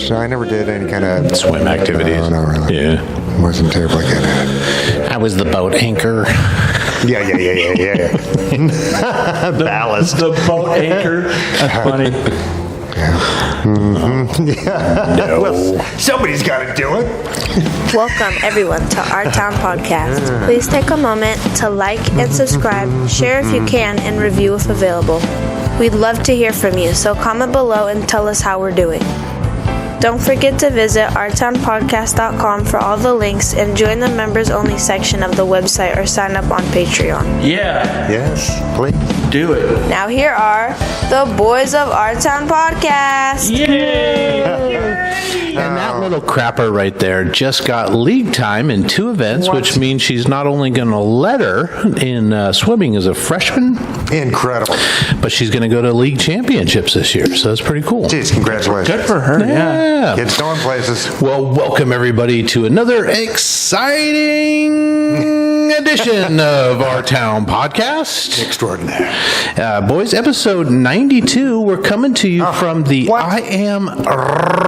I never did any kind of swim activities. No, not really. Yeah. Wasn't terribly good at it. I was the boat anchor. Yeah. Ballast. The boat anchor. That's funny. Yeah. Mm-hmm. Yeah. No. Well, somebody's got to do it. Welcome, everyone, to Our Town Podcast. Please take a moment to like and subscribe, share if you can, and review if available. We'd love to hear from you, so comment below and tell us how we're doing. Don't forget to visit ourtownpodcast.com for all the links and join the members-only section of the website or sign up on Patreon. Yeah. Yes, please. Do it. Now here are the boys of Our Town Podcast. Yay! And that little crapper right there just got league time in 2 events, which means she's not only going to letter in swimming as a freshman, Incredible. but she's going to go to league championships this year. So that's pretty cool. Jeez, congratulations. Good for her. Yeah. Kids going places. Well, welcome everybody to another exciting edition of Our Town Podcast. Extraordinary. Boys, episode 92. We're coming to you from the what? I Am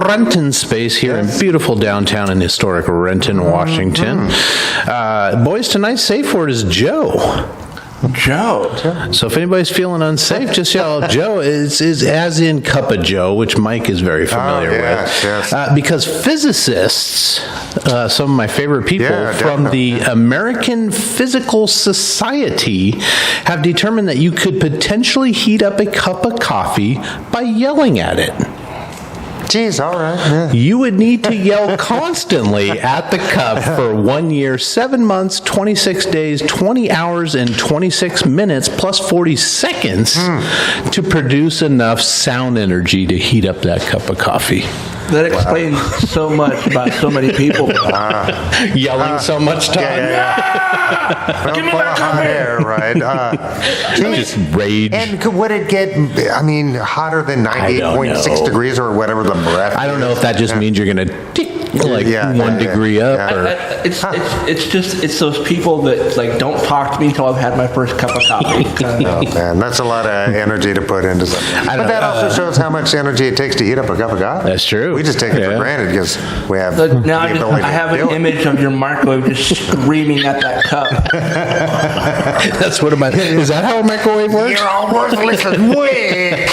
Renton space here in beautiful downtown and historic Renton, Washington. Boys, tonight's safe word is Joe. Joe. So if anybody's feeling unsafe, just yell Joe. Is as in Cup of Joe, which Mike is very familiar with. Yes. Because physicists, some of my favorite people from the American Physical Society, have determined that you could potentially heat up a cup of coffee by yelling at it. Jeez, all right. Yeah. You would need to yell constantly at the cup for 1 year, 7 months, 26 days, 20 hours, and 26 minutes, plus 40 seconds to produce enough sound energy to heat up that cup of coffee. That explains so much about so many people. Yelling so much time. Give me my hot air, right? Just rage. And would it get, hotter than 98.6 degrees or whatever the breath I don't know if that just means you're going to tick like 1 degree up. Or It's those people that don't talk to me until I've had my first cup of coffee. Oh, man, that's a lot of energy to put into something. But that also shows how much energy it takes to heat up a cup of coffee. That's true. We just take it for granted because we have Now I have an image of your microwave just screaming at that cup. That's what is that how a microwave works? You're all worthless and weak.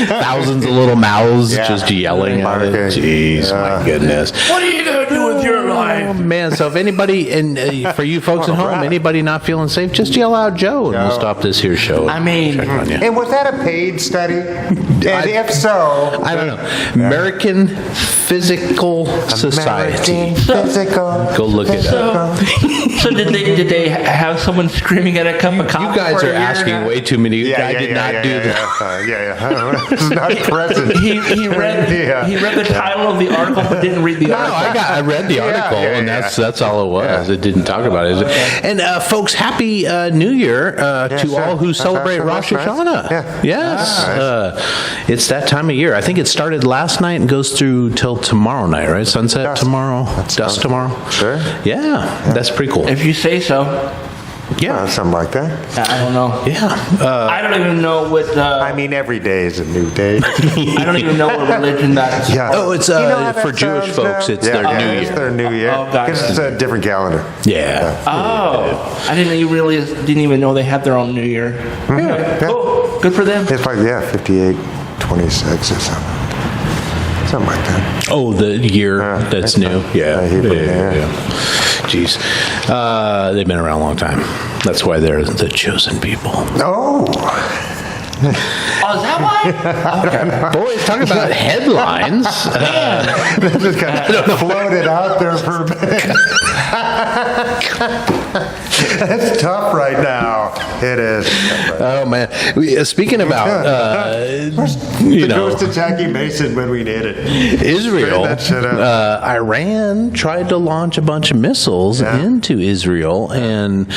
Thousands of little mouths just yelling at it. Jeez, my goodness. What are you going to do with your life? Man, so if anybody, and for you folks at home, anybody not feeling safe, just yell out Joe and we'll stop this here show. And was that a paid study? And if so, I don't know. American Physical Society. American Physical. Go look it up. So did they have someone screaming at a cup of coffee? You guys are asking way too many. I did not do that. It's not present. He read the title of the article but didn't read the article. I read the article, and that's all it was. It didn't talk about it. And folks, happy New Year to all who celebrate Rosh Hashanah. Yes, it's that time of year. I think it started last night and goes through till tomorrow night, right? Sunset tomorrow, dusk tomorrow. Sure. Yeah, that's pretty cool. If you say so. Yeah, something like that. I don't know. Yeah. I don't even know what... every day is a new day. I don't even know what religion that is. Oh, it's for Jewish folks. It's their New Year. It's their New Year. Oh, gotcha. Because it's a different calendar. I didn't even know they had their own New Year. Yeah. Oh, good for them. It's like 58-26 or something. Something like that. Oh, the year that's new. Yeah. Jeez. They've been around a long time. That's why they're the chosen people. Oh. Oh, is that why? Okay. Boys, talking about headlines. Just kind of floated out there for a minute. That's tough right now. It is. Oh, man. Speaking about, the ghost of Jackie Mason when we need it. Israel, Iran tried to launch a bunch of missiles into Israel. And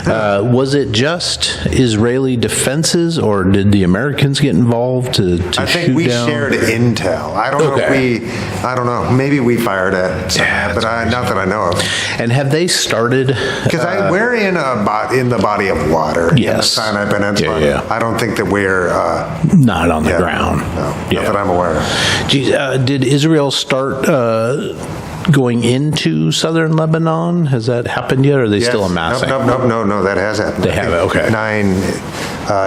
was it just Israeli defenses, or did the Americans get involved to I think shoot we down? shared intel. I don't know if we I don't know. Maybe we fired at some, but not that I know of. And have they started? Because we're in the body of water. Yes. In the Sinai Peninsula. Yeah. I don't think that we're not on the ground. No, not that I'm aware of. Geez, did Israel start going into southern Lebanon? Has that happened yet, or are they still amassing? No, that has happened. They have it, okay. 9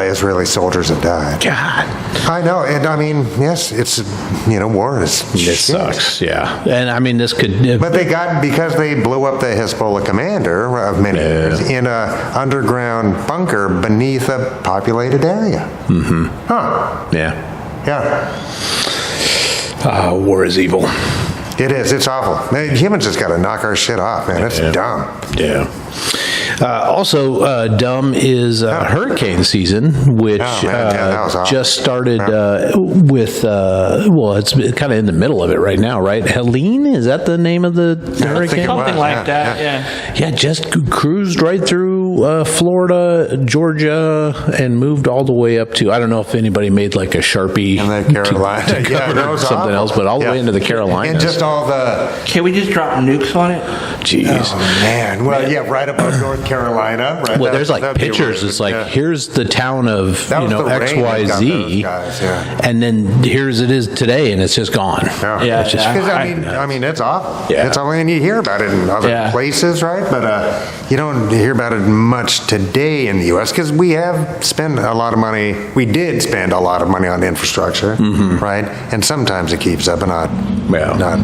Israeli soldiers have died. God. I know, and I mean, yes, it's, war is It sucks, yeah. And I mean, this could... But they got, because they blew up the Hezbollah commander of many years in a underground bunker beneath a populated area. Mm-hmm. Huh. Yeah. War is evil. It is. It's awful. Man, humans just got to knock our shit off, man. That's dumb. Yeah. Also, dumb is hurricane season, which just started with, it's kind of in the middle of it right now, right? Helene, is that the name of the hurricane? Something like that, Yeah, just cruised right through Florida, Georgia, and moved all the way up to, I don't know if anybody made like a Sharpie in the Carolina. to cover something else, but all the way into the Carolinas. And just all the... Can we just drop nukes on it? Jeez. Oh, man. Well, right above North Carolina. Right? Well, there's like pictures. It's like, here's the town of, XYZ. And then here's it is today, and it's just gone. It's just, I mean, it's awful. Yeah. It's all, and you hear about it in other places, right? But you don't hear about it much today in the U.S. because we have spent a lot of money. We did spend a lot of money on infrastructure, right? And sometimes it keeps up, and not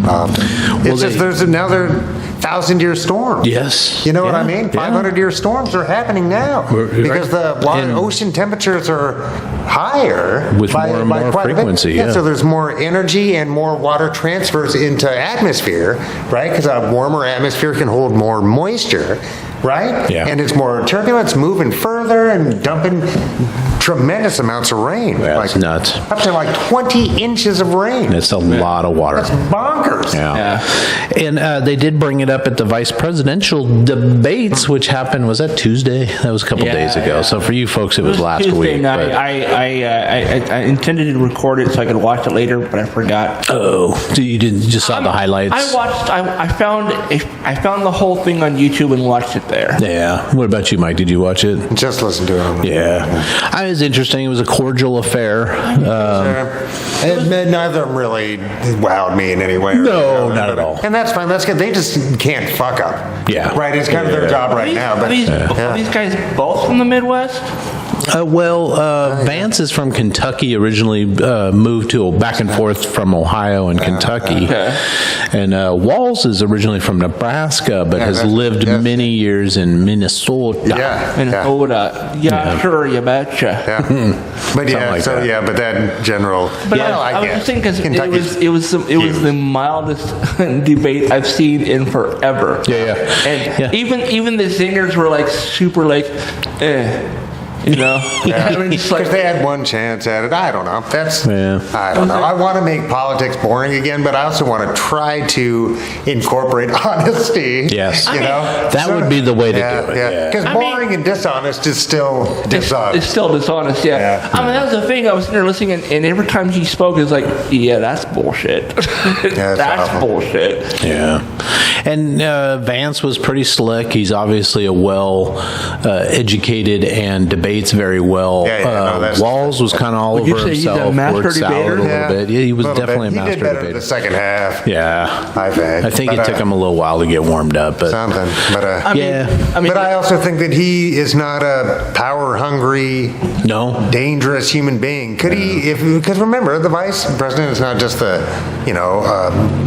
often. It's just there's another 1,000-year storm. Yes. You know what I mean? 500-year storms are happening now because the ocean temperatures are higher with more and more frequency. So there's more energy and more water transfers into atmosphere, right? Because a warmer atmosphere can hold more moisture, right? Yeah. And it's more turbulent, it's moving further and dumping tremendous amounts of rain. That's nuts. Up to like 20 inches of rain. It's a lot of water. That's bonkers. Yeah. And they did bring it up at the vice presidential debates, which happened, was that Tuesday? That was a couple days ago. So for you folks, it was last Tuesday week. Night. I intended to record it so I could watch it later, but I forgot. Oh, so you just saw the highlights? I found the whole thing on YouTube and watched it there. Yeah. What about you, Mike? Did you watch it? Just listen to it. Yeah. It was interesting. It was a cordial affair. Neither of them really wowed me in any way. No, not at all. And that's fine. That's good. They just can't fuck up. Yeah. Right? It's kind of their job right now. But are these guys both from the Midwest? Vance is from Kentucky, originally moved to back and forth from Ohio and Kentucky. And Walls is originally from Nebraska, but has lived many years in Minnesota. Minnesota. Sure, you betcha. But but that general. But I was just thinking because it was the mildest debate I've seen in forever. And even the singers were like super Because they had one chance at it. I don't know. I don't know. I want to make politics boring again, but I also want to try to incorporate honesty. Yes. That would be the way to do it. Because boring and dishonest is still dishonest. It's still dishonest, I mean, that was the thing. I was sitting there listening, and every time he spoke, it was like, that's bullshit. That's bullshit. Yeah. And Vance was pretty slick. He's obviously a well-educated and debates very well. Walls was kind of all over himself. Word salad a little bit. Yeah, he was definitely a master debater. He did better in the second half. Yeah. I think it took him a little while to get warmed up. But something. But but I also think that he is not a power-hungry, dangerous human being. Could he? Because remember, the vice president is not just the,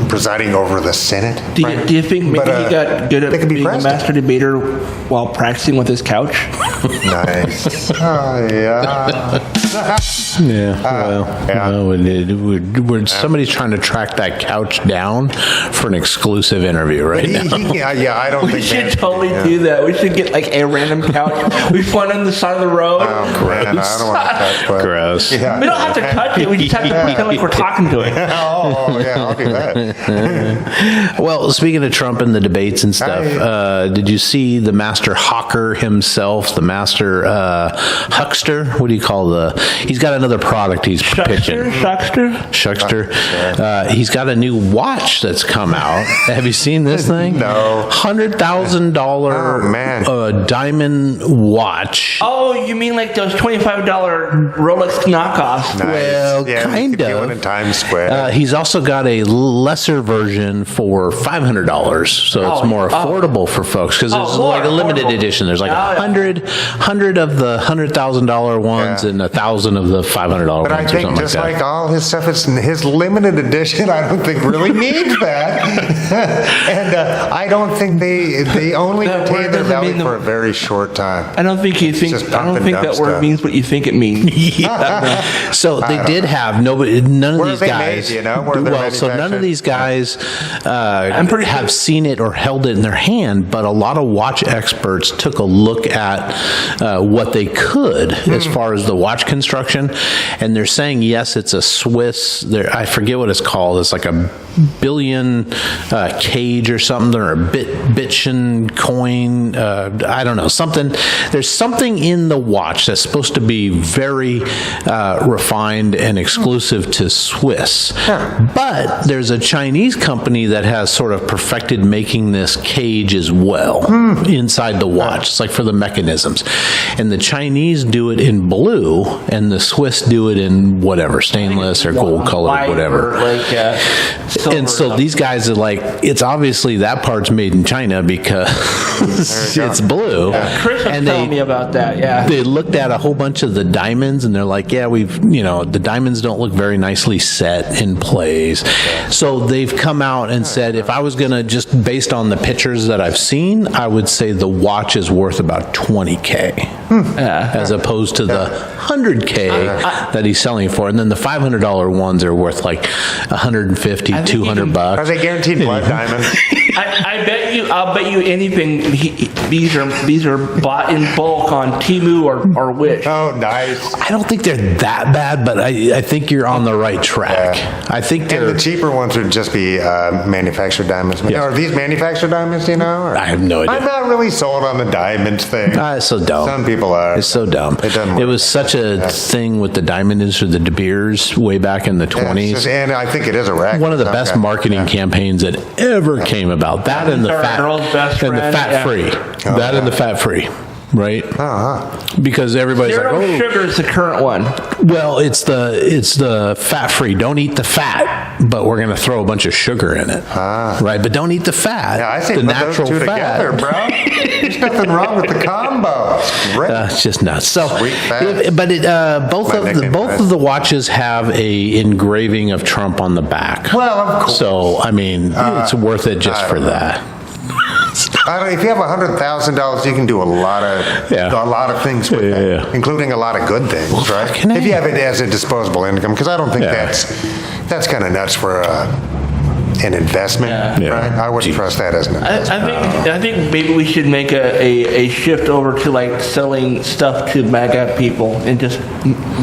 presiding over the Senate. Do you think maybe he got good at being a master debater while practicing with his couch? Nice. Somebody's trying to track that couch down for an exclusive interview right now. I don't think we should totally do that. We should get like a random couch. We find on the side of the road. Oh, gross. I don't want to touch, but gross. We don't have to cut it. We just have to pretend like we're talking to it. I'll do that. Well, speaking of Trump and the debates and stuff, did you see the master hawker himself, the master Huckster. What do you call he's got another product he's pitching. Shuckster. He's got a new watch that's come out. Have you seen this thing? No. $100,000 diamond watch. Oh, you mean like those $25 Rolex knockoffs? Nice. Well, yeah, kind of. One in Times Square. He's also got a lesser version for $500, so it's more affordable for folks because there's like a limited edition. There's like 100 of the $100,000 ones and 1,000 of the $500 ones. But I think just like all his stuff, it's his limited edition. I don't think really needs that, and I don't think they only retain their value for a very short time. I don't think that word means what you think it means. So they did have none of these guys. Made, so none of these guys have seen it or held it in their hand, but a lot of watch experts took a look at what they could as far as the watch construction, and they're saying yes, it's a Swiss. I forget what it's called. It's like a billion cage or something, or a bitchin coin. I don't know, something. There's something in the watch that's supposed to be very refined and exclusive to Swiss. But there's a Chinese company that has sort of perfected making this cage as well inside the watch. It's like for the mechanisms. And the Chinese do it in blue, and the Swiss do it in whatever, stainless or gold colored, whatever. And so these guys are like, it's obviously that part's made in China because it's blue. Chris was telling me about that, They looked at a whole bunch of the diamonds, and they're like, the diamonds don't look very nicely set in place. So they've come out and said, if I was going to just based on the pictures that I've seen, I would say the watch is worth about $20K as opposed to the $100K that he's selling for. And then the $500 ones are worth like $150, $200. Are they guaranteed blood diamonds? I'll bet you anything. These are bought in bulk on Temu or Wish. Oh, nice. I don't think they're that bad, but I think you're on the right track. I think and the cheaper ones would just be manufactured diamonds. Yes. Are these manufactured diamonds? Do you know? Or? I have no idea. I'm not really sold on the diamonds thing. It's so dumb. Some people are. It's so dumb. It was such a thing with the diamond industry, the De Beers, way back in the 20s. And I think it is a racket. One of the best marketing campaigns that ever came about. That and the fat free. That and the fat free. Right? Because everybody's Zero like, sugar is the current one. Well, it's the fat free. Don't eat the fat, but we're going to throw a bunch of sugar in it. Right? But don't eat the fat. Yeah, I think the natural those two fat. Together, bro. There's nothing wrong with the combo. It's just nuts. So, but both of the watches have a engraving of Trump on the back. Well, of course. So, I mean, it's worth it just for that. If you have $100,000, you can do a lot of things with that, including a lot of good things, right? If you have it as a disposable income, because I don't think that's kind of nuts for an investment, right? I wouldn't trust that as an investment. I think maybe we should make a shift over to like selling stuff to MAGA people and just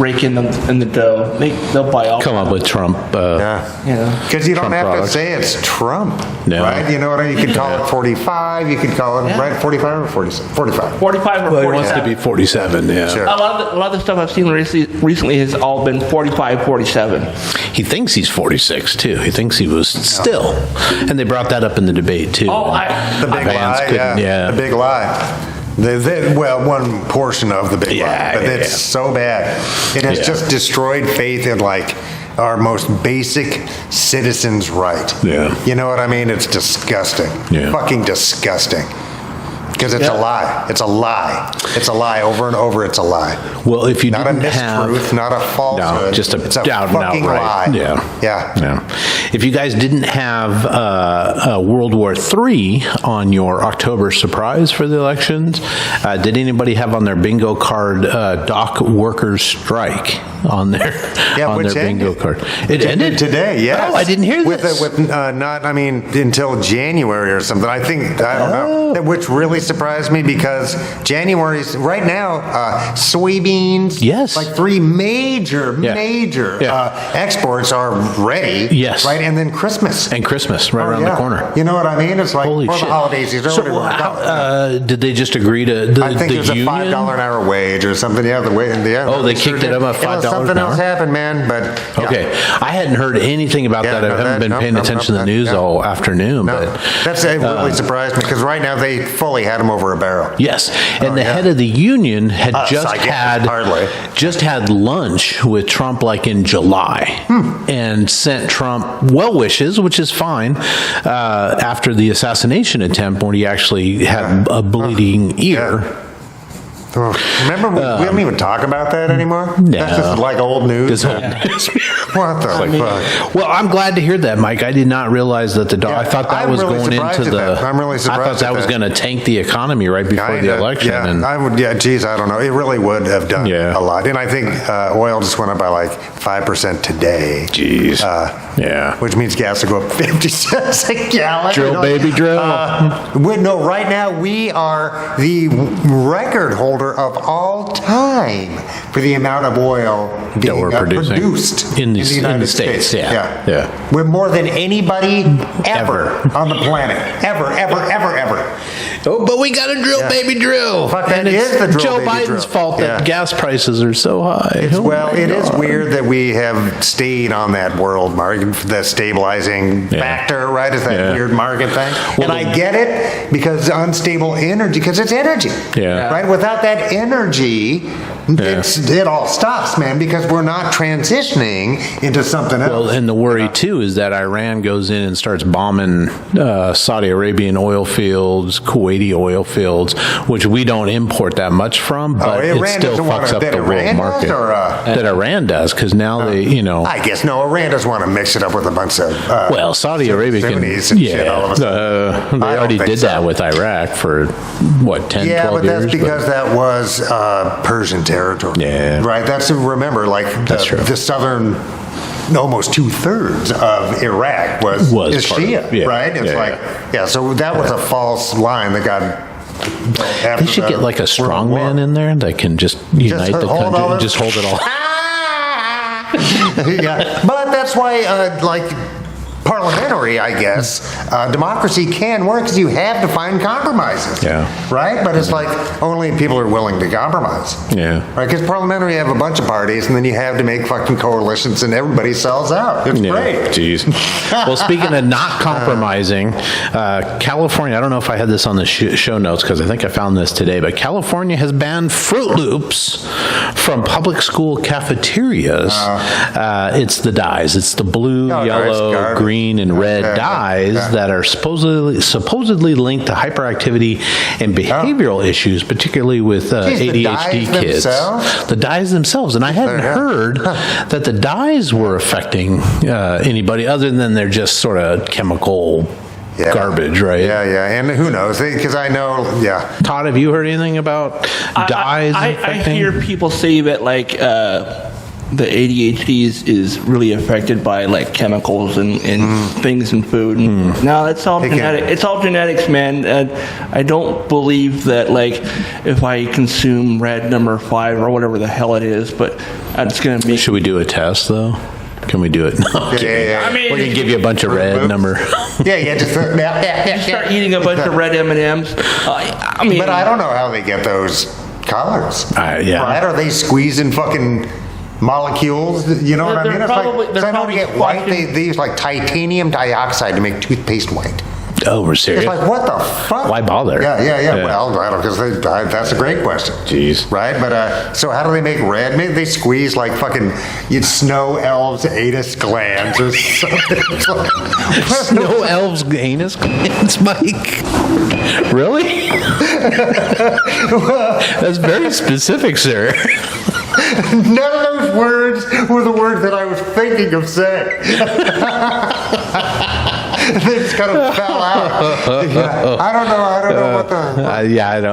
rake in the dough. They'll buy all. Come up with Trump. Because you don't have to say it's Trump, right? You know what I mean? You could call it 45. You could call it 45 or 47. 45. 45 or 47. Well, he wants to be 47. Yeah. Sure. A lot of the stuff I've seen recently has all been 45, 47. He thinks he's 46 too. He thinks he was still. And they brought that up in the debate too. The big lie. The big lie. One portion of the big lie, but it's so bad. It has just destroyed faith in like our most basic citizens' right. Yeah. You know what I mean? It's disgusting. Yeah. Fucking disgusting. Because it's a lie. It's a lie. It's a lie over and over. It's a lie. Well, if you not didn't a mistruth, not a falsehood. No, just it's a fucking lie. Yeah. If you guys didn't have World War III on your October surprise for the elections, did anybody have on their bingo card dock workers strike on their bingo card? It ended today. Yes. Oh, I didn't hear this. Until January or something. I don't know. Which really surprised me because January's right now, soybeans, yes, like 3 major exports are ready. Yes. Right? And then Christmas. And Christmas right around the corner. You know what I mean? It's like, holy shit. The holidays. Did they just agree to I think there's a $5 an hour wage or something. Yeah, the way. Oh, they kicked it up at $5 an hour? Something else happened, man. But okay. I hadn't heard anything about that. I haven't been paying attention to the news all afternoon. But that's really surprised me because right now they fully had him over a barrel. Yes, and the head of the union had just had lunch with Trump like in July and sent Trump well wishes, which is fine, after the assassination attempt when he actually had a bleeding ear. Remember, we don't even talk about that anymore? No. That's just like old news. What the fuck? Well, I'm glad to hear that, Mike. I did not realize that I thought that was going into the... I'm really surprised I thought that was going to tank the economy right before the election. Yeah, I would. Yeah, geez, I don't know. It really would have done a lot. And I think oil just went up by like 5% today. Jeez. Which means gas will go up 50 cents a gallon. Drill, baby, drill. No, right now we are the record holder of all time for the amount of oil being produced in the United States. Yeah. We're more than anybody ever on the planet. Ever. Oh, but we got to drill, baby, drill. Fuck, that is the drill, Joe baby, Biden's drill. fault that gas prices are so high. It is weird that we have stayed on that world market, the stabilizing factor, right? Is that weird market thing? And I get it because unstable energy, because it's energy. Right? Without that energy, it all stops, man, because we're not transitioning into something else. Well, and the worry, too, is that Iran goes in and starts bombing Saudi Arabian oil fields, Kuwaiti oil fields, which we don't import that much from, but it still fucks up the world market. That Iran does, because now they, I guess, Iran doesn't want to mix it up with a bunch of... Saudi Arabia can... shit all of a sudden. They already did that with Iraq for, 10, 12 years? Yeah, but that's because that was Persian territory. Yeah. Right? Remember, like, the southern... Almost 2/3 of Iraq is Shia, right? It's so that was a false line that got... They should get like a strongman in there that can just unite the country and just hold it all. But that's why, parliamentary, I guess, democracy can work because you have to find compromises. Right? But it's like only people are willing to compromise. Right? Because parliamentary, you have a bunch of parties and then you have to make fucking coalitions and everybody sells out. It's great. Jeez. Well, speaking of not compromising, California, I don't know if I had this on the show notes because I think I found this today, but California has banned Fruit Loops from public school cafeterias. It's the dyes. It's the blue, yellow, green, and red dyes that are supposedly linked to hyperactivity and behavioral issues, particularly with ADHD kids. The dyes themselves. And I hadn't heard that the dyes were affecting anybody other than they're just sort of chemical garbage, right? And who knows? Because I know, Todd, have you heard anything about dyes affecting? I hear people say that, like, the ADHD is really affected by like chemicals and things in food. No, it's all genetic. It's all genetics, man. I don't believe that like if I consume red number 5 or whatever the hell it is, but it's going to be. Should we do a test though? Can we do it? No, I mean, we're gonna give you a bunch of red number. Just start eating a bunch of red M&Ms. I mean, but I don't know how they get those colors. Right? Are they squeezing fucking molecules? You know what I mean? They're probably get white. They use like titanium dioxide to make toothpaste white. Oh, we're serious? It's like, what the fuck? Why bother? Yeah. Well, I don't, because that's a great question. Jeez. Right? But, so how do they make red? Maybe they squeeze like fucking snow elves' anus glands or something. Snow elves' anus glands, Mike? Really? That's very specific, sir. None of those words were the words that I was thinking of saying. They just kind of fell out. Yeah. I don't know what the...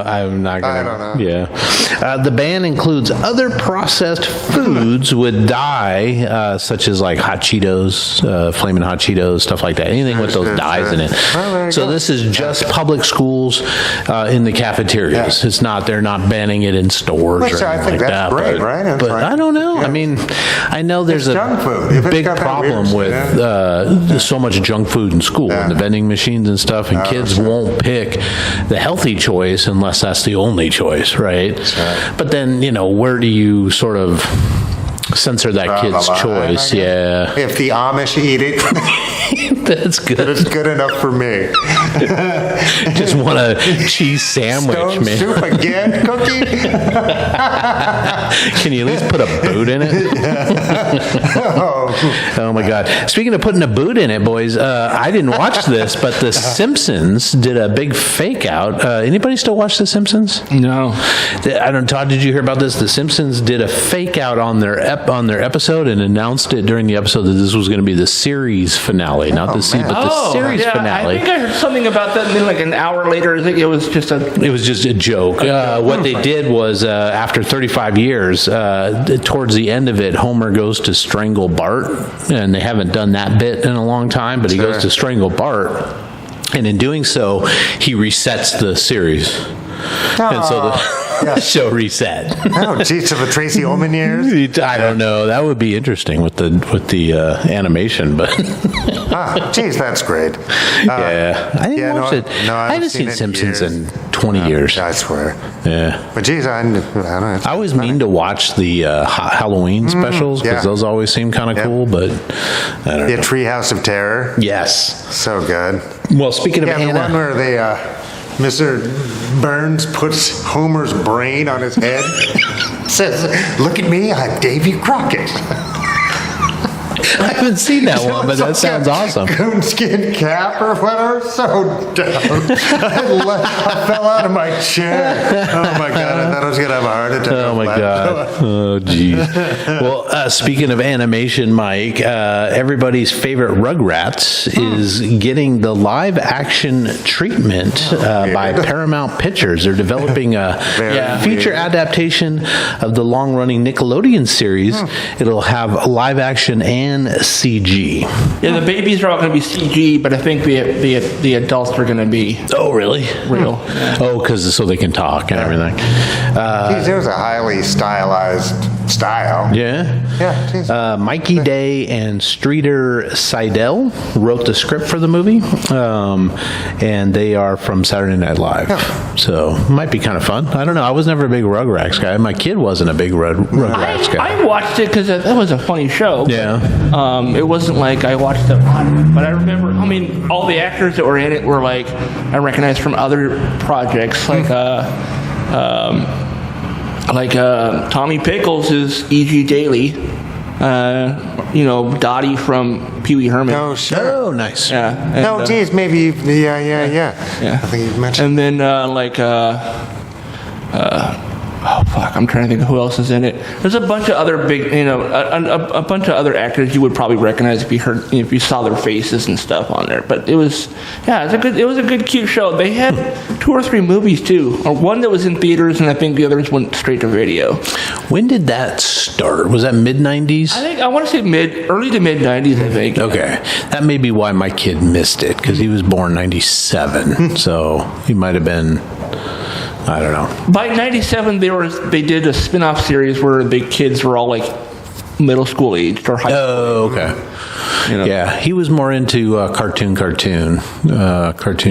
I'm not going to... I don't know. Yeah. The ban includes other processed foods with dye, such as like hot Cheetos, Flamin' Hot Cheetos, stuff like that. Anything with those dyes in it. So this is just public schools in the cafeterias. It's not, they're not banning it in stores or anything I think like that's that. great, right? But I don't know. I mean, I know there's a big problem with so much junk food in school and the vending machines and stuff, and kids won't pick the healthy choice unless that's the only choice, right? But then, where do you sort of censor that kid's choice? Yeah. If the Amish eat it, that's good. It's good enough for me. Just want a cheese sandwich, Stone man. soup again, Cookie? Can you at least put a boot in it? Oh my God. Speaking of putting a boot in it, boys, I didn't watch this, but The Simpsons did a big fake out. Anybody still watch The Simpsons? No. I don't. Todd, did you hear about this? The Simpsons did a fake out on their episode and announced it during the episode that this was going to be the series finale, not the series, but the series finale. I think I heard something about that, and then like an hour later, I think it was just a joke. What they did was after 35 years, towards the end of it, Homer goes to strangle Bart, and they haven't done that bit in a long time, but he goes to strangle Bart, and in doing so, he resets the series. And so the show reset. Oh, geez, of the Tracy Ullman years? I don't know. That would be interesting with the animation, but geez, that's great. I didn't watch it. No, I haven't seen Simpsons in 20 years. I swear. Yeah. But geez, I don't know. I always mean to watch the Halloween specials because those always seem kind of cool, but I don't know. The Treehouse of Terror. Yes. So good. Well, speaking of the one where they... Mr. Burns puts Homer's brain on his head. Says, "Look at me, I'm Davy Crockett." I haven't seen that one, but that sounds awesome. Coonskin cap or whatever. So dumb. I fell out of my chair. Oh my God! I thought I was gonna have a heart attack. Oh my God! Oh geez. Well, speaking of animation, Mike, everybody's favorite Rugrats is getting the live action treatment by Paramount Pictures. They're developing a feature adaptation of the long-running Nickelodeon series. It'll have live action and CG. Yeah, the babies are all going to be CG, but I think the adults are going to be. Oh, really? Real. Yeah. Oh, because so they can talk and everything. There's a highly stylized style. Yeah. Yeah. Mikey Day and Streeter Seidel wrote the script for the movie, and they are from Saturday Night Live. So it might be kind of fun. I don't know. I was never a big Rugrats guy. My kid wasn't a big Rugrats guy. I watched it because that was a funny show. Yeah. It wasn't like I watched it, but I remember. I mean, all the actors that were in it were like I recognized from other projects, like Tommy Pickles is E.G. Daily. Dottie from Pee Wee Herman. Oh, sure. Oh, nice. Yeah. Geez, maybe. Yeah. I think you've mentioned. And then oh fuck! I'm trying to think of who else is in it. There's a bunch of other big, a bunch of other actors you would probably recognize if you saw their faces and stuff on there. But it was a good, cute show. They had 2 or 3 movies too, or one that was in theaters, and I think the others went straight to video. When did that start? Was that mid '90s? I want to say early to mid '90s. I think. Okay, that may be why my kid missed it because he was born '97, so he might have been. I don't know. By '97, they did a spin-off series where the kids were all like middle school aged or high school. Oh, okay. Yeah, he was more into Cartoon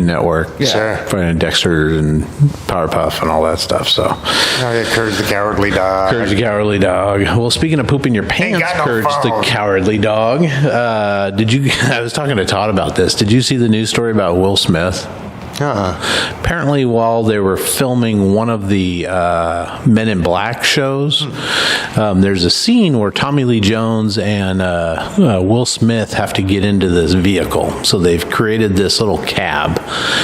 Network. Yeah. Sure. Finding Dexter and Powerpuff and all that stuff. So. Courage the Cowardly Dog. Courage the Cowardly Dog. Well, speaking of pooping your pants, Courage the Cowardly Dog. I was talking to Todd about this. Did you see the news story about Will Smith? Apparently, while they were filming one of the Men in Black shows, there's a scene where Tommy Lee Jones and Will Smith have to get into this vehicle. So they've created this little cab.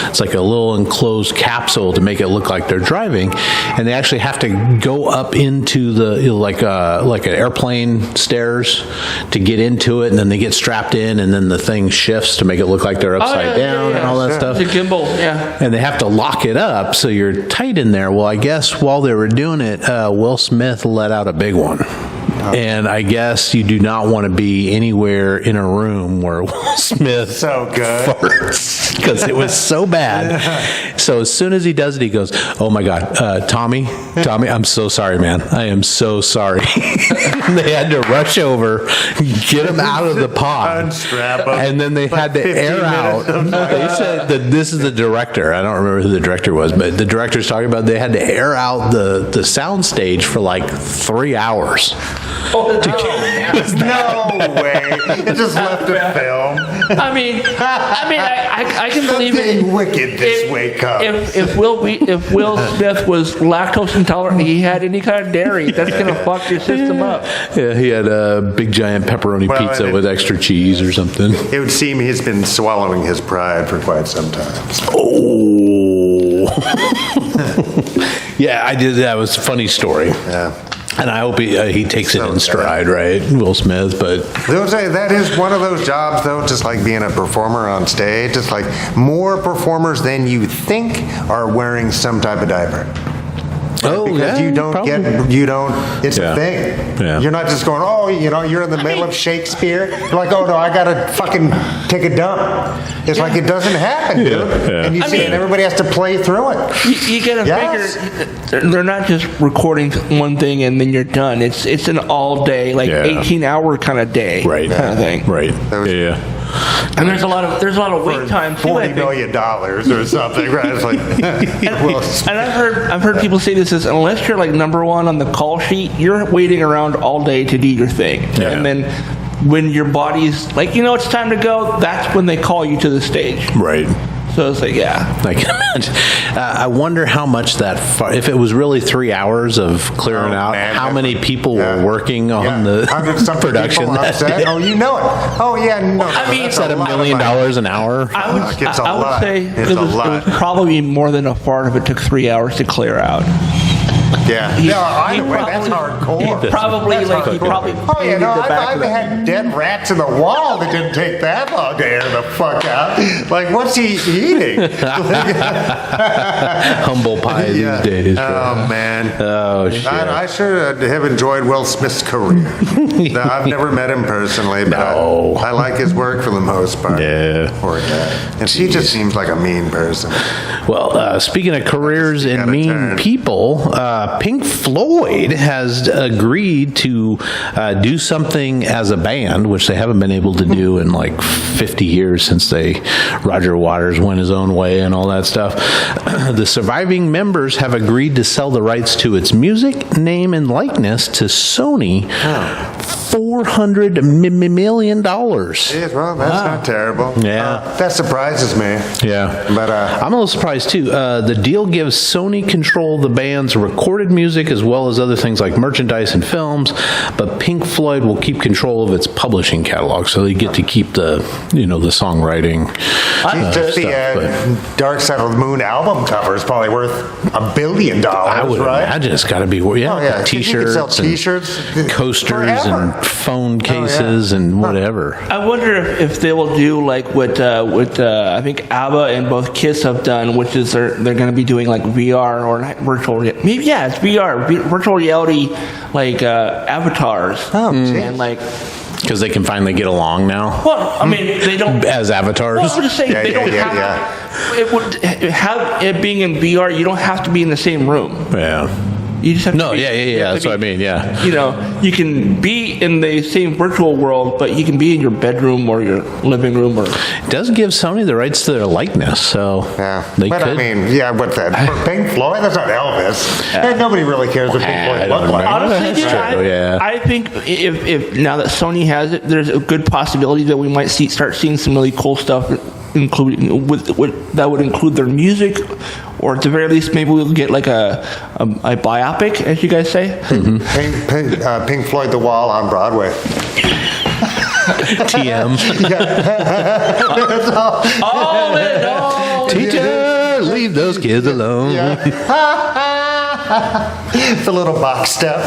It's like a little enclosed capsule to make it look like they're driving, and they actually have to go up into the like an airplane stairs to get into it, and then they get strapped in, and then the thing shifts to make it look like they're upside down and all that stuff. The gimbal, And they have to lock it up so you're tight in there. Well, I guess while they were doing it, Will Smith let out a big one. And I guess you do not want to be anywhere in a room where Will Smith farts, because it was so bad. So as soon as he does it, he goes, "Oh my God, Tommy, I'm so sorry, man. I am so sorry." They had to rush over, get him out of the pod, unstrap him, and then they had to air out. They said that this is the director. I don't remember who the director was, but the director's talking about they had to air out the sound stage for like 3 hours. Oh, no way! It just left a film. I mean, I can believe it. Something wicked this way comes. If Will Smith was lactose intolerant, and he had any kind of dairy, that's gonna fuck your system up. Yeah, he had a big giant pepperoni pizza with extra cheese or something. It would seem he's been swallowing his pride for quite some time. So. Oh. Yeah, I did. That was a funny story. Yeah. And I hope he takes it in stride, right, Will Smith. But they'll say that is one of those jobs, though, just like being a performer on stage. It's like more performers than you think are wearing some type of diaper. Oh, because yeah, you don't, it's a thing. Yeah. You're not just going, you're in the middle of Shakespeare. You're like, oh, no, I got to fucking take a dump. It's like it doesn't happen, dude. Yeah. And you see it, everybody has to play through it. You got to figure, they're not just recording one thing and then you're done. It's an all day, 18-hour kind of day, kind of thing. Right. Yeah. And there's a lot of wait time too. $40 million or something, right? It's like, and I've heard people say this is unless you're like number one on the call sheet, you're waiting around all day to do your thing, and then when your body's like, it's time to go, that's when they call you to the stage. Right. So it's like, I can imagine. I wonder how much if it was really 3 hours of clearing out, how many people were working on the production that day. Oh, you know it. Oh, yeah, no. I mean, it's at $1 million an hour. I would say it was probably more than a part of it took 3 hours to clear out. Yeah. That's hardcore. He probably Oh, yeah, no, I've had dead rats in the wall that didn't take that long to air the fuck out. Like, what's he eating? Humble pie these days. Oh, man. Oh, shit. I sure have enjoyed Will Smith's career. No, I've never met him personally, but I like his work for the most part. Yeah. Poor guy. And she just seems like a mean person. Well, speaking of careers and mean people, Pink Floyd has agreed to do something as a band, which they haven't been able to do in like 50 years since Roger Waters went his own way and all that stuff. The surviving members have agreed to sell the rights to its music, name, and likeness to Sony. $400 million. Jeez, well, that's not terrible. Yeah. That surprises me. Yeah. But I'm a little surprised, too. The deal gives Sony control of the band's recorded music as well as other things like merchandise and films, but Pink Floyd will keep control of its publishing catalog, so they get to keep the songwriting the Dark Side of the Moon album cover is probably worth $1 billion, I would imagine it's got to be worth, T-shirts, and coasters forever. And phone cases and whatever. I wonder if they will do like what I think ABBA and both Kiss have done, which is they're going to be doing like VR or not virtual reality. Maybe it's VR, virtual reality, like avatars. And like. Because they can finally get along now. Well, I mean, they don't as avatars. Well, I'm just saying they don't have. It would have it being in VR. You don't have to be in the same room. Yeah. You just have to That's what I mean. Yeah. You can be in the same virtual world, but you can be in your bedroom or your living room. Or it does give Sony the rights to their likeness, so they could. I mean, what's that? For Pink Floyd, that's not Elvis. And nobody really cares what Pink Floyd looks like. Honestly, I think if now that Sony has it, there's a good possibility that we might start seeing some really cool stuff that would include their music, or at the very least, maybe we'll get like a biopic, as you guys say. Pink Floyd The Wall on Broadway. TM. Teacher, leave those kids alone. The little box step.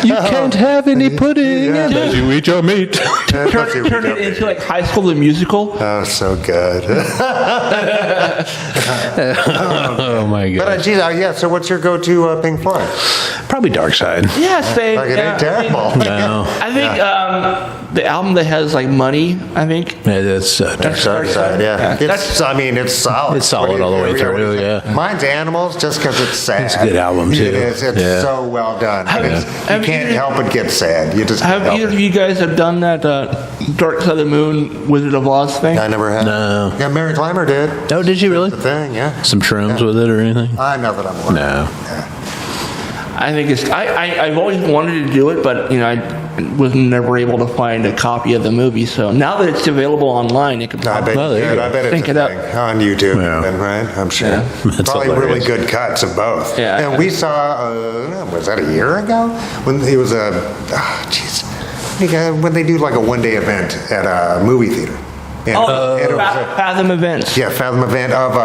You can't have any pudding unless you eat your meat. Turn it into like High School the Musical. Oh, so good. Oh my god. But yeah. So what's your go-to Pink Floyd? Probably Dark Side. Yeah, same. Like it ain't terrible. No. I think the album that has like Money. I think. Yeah, that's Dark Side. Dark Side, yeah. It's solid. It's solid all the way through. Yeah. Mine's Animals, just because it's sad. It's a good album too. It is. It's so well done. You can't help but get sad. You just have either of you guys have done that Dark Side of the Moon, Wizard of Oz thing? I never have. No. Yeah, Mary Clymer did. Oh, did you really? The thing, yeah. Some shrooms with it or anything? I know that I'm working. No. Yeah. I think it's. I've always wanted to do it, but I was never able to find a copy of the movie. So now that it's available online, you can probably I bet think it's it up on YouTube. Yeah. Then, right? I'm sure. Yeah. Probably really good cuts of both. Yeah. And we saw. Was that a year ago? When it was when they do like a one-day event at a movie theater. And, and it was Fathom Events. Yeah, Fathom event of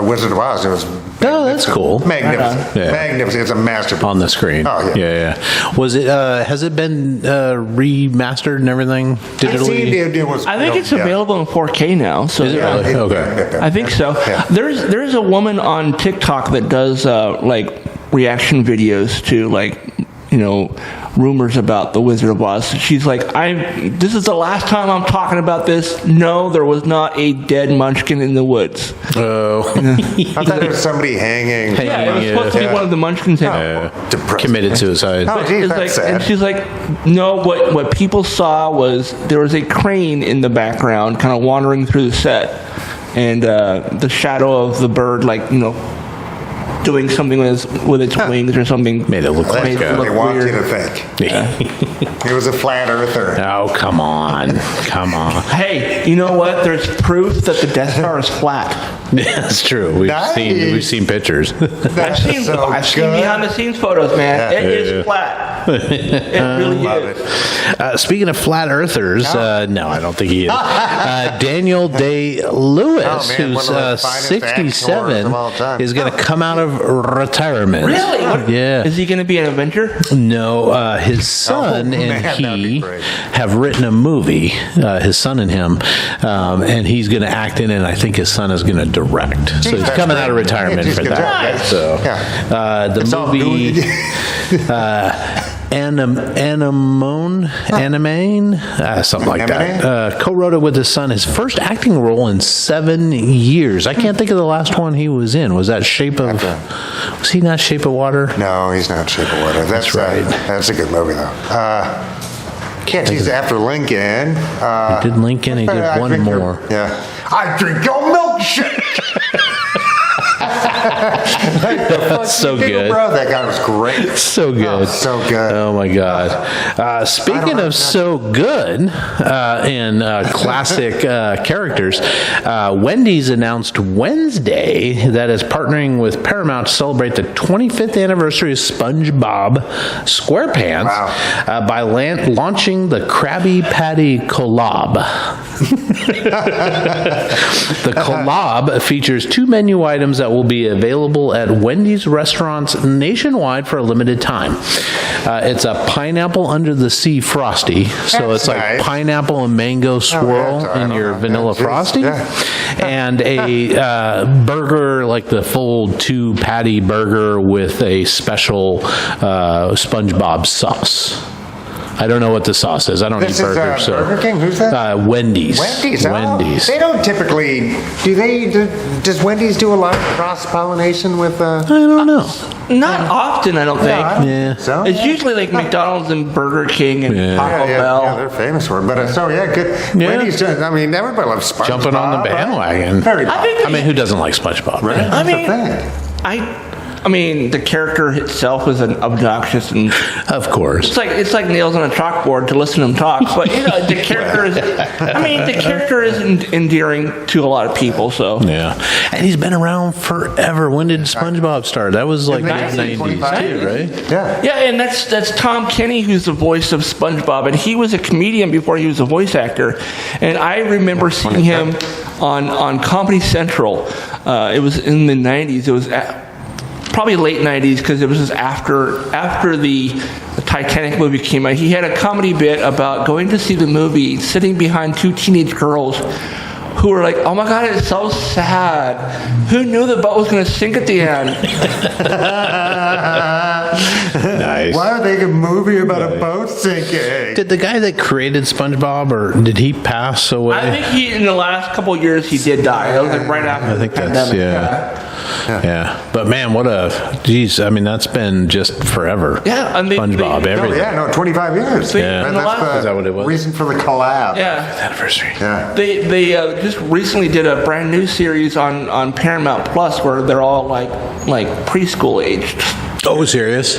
Wizard of Oz. It was. Oh, that's cool. Magnificent. Yeah. Magnificent. It's a masterpiece. On the screen. Oh, yeah. Was it? Has it been remastered and everything digitally? I think it's available in 4K now. So Is it really? Okay. I think so. Yeah. There's a woman on TikTok that does like reaction videos to rumors about the Wizard of Oz. She's like, this is the last time I'm talking about this. No, there was not a dead munchkin in the woods. Oh. I thought there was somebody hanging. Yeah, it was supposed to be one of the munchkins. Committed suicide. Oh, geez, that's sad. And she's like, no, what people saw was there was a crane in the background kind of wandering through the set. And the shadow of the bird, doing something with its wings or something. Made it look like they want weird. you to think. It was a flat earther. Oh, come on. Hey, you know what? There's proof that the Death Star is flat. Yeah, that's true. We've seen pictures. I've seen behind the scenes photos, man. Yeah. It is flat. It really is. Speaking of flat earthers, no, I don't think he is. Daniel Day-Lewis, who's 67, is going to come out of retirement. Really? Yeah. Is he going to be an Avenger? No, his son and he have written a movie, his son and him, and he's going to act in it, and I think his son is going to direct. So he's coming out of retirement for that. So the movie... Anemone, something like that. Co-wrote it with his son. His first acting role in 7 years. I can't think of the last one he was in. Was that Shape of? Was he not Shape of Water? No, he's not Shape of Water. That's right. That's a good movie though. Can't he's after Lincoln. He did Lincoln. He did one more. Yeah. I drink your milkshake. That's so good. Bro, that guy was great. So good. Oh, so good. Oh my God. Speaking of so good and classic characters, Wendy's announced Wednesday that is partnering with Paramount to celebrate the 25th anniversary of SpongeBob SquarePants by launching the Krabby Patty collab. The collab features 2 menu items that will be available at Wendy's restaurants nationwide for a limited time. It's a pineapple under the sea Frosty, so it's like nice. Pineapple and mango swirl in your vanilla Frosty, and a burger, like the full 2 patty burger with a special SpongeBob sauce. I don't know what the sauce is. I don't eat burgers. So Burger King? Who's that? Wendy's. Wendy's. Wendy's. They don't typically. Does Wendy's do a lot of cross-pollination with? I don't know. Not often, I don't think. Yeah. So? It's usually like McDonald's and Burger King and Taco Bell. Yeah, they're famous for it. But good. Yeah. Wendy's. I mean, everybody loves SpongeBob. Jumping on the bandwagon. Right? I mean, who doesn't like SpongeBob? Right. I mean, I mean, the character itself is obnoxious, and of course, it's like nails on a chalkboard to listen to him talk. But the character is, the character is endearing to a lot of people. So yeah, and he's been around forever. When did SpongeBob start? That was like the 90s too, right? Yeah, and that's Tom Kenny, who's the voice of SpongeBob, and he was a comedian before he was a voice actor. And I remember seeing him on Comedy Central. It was in the 90s. It was probably late 90s, because it was just after the Titanic movie came out. He had a comedy bit about going to see the movie, sitting behind two teenage girls who were like, "Oh my God, it's so sad. Who knew the boat was going to sink at the end?" Nice. Why are they a movie about a boat sinking? Did the guy that created SpongeBob, or did he pass away? I think in the last couple of years, he did die. It was like right after I think the pandemic. Yeah. But man, that's been just forever. Yeah, SpongeBob, everything. 25 years. Yeah. That's Is that what it was? reason for the collab. Yeah. Anniversary. Yeah. They just recently did a brand new series on Paramount Plus where they're all like preschool aged. Oh, serious?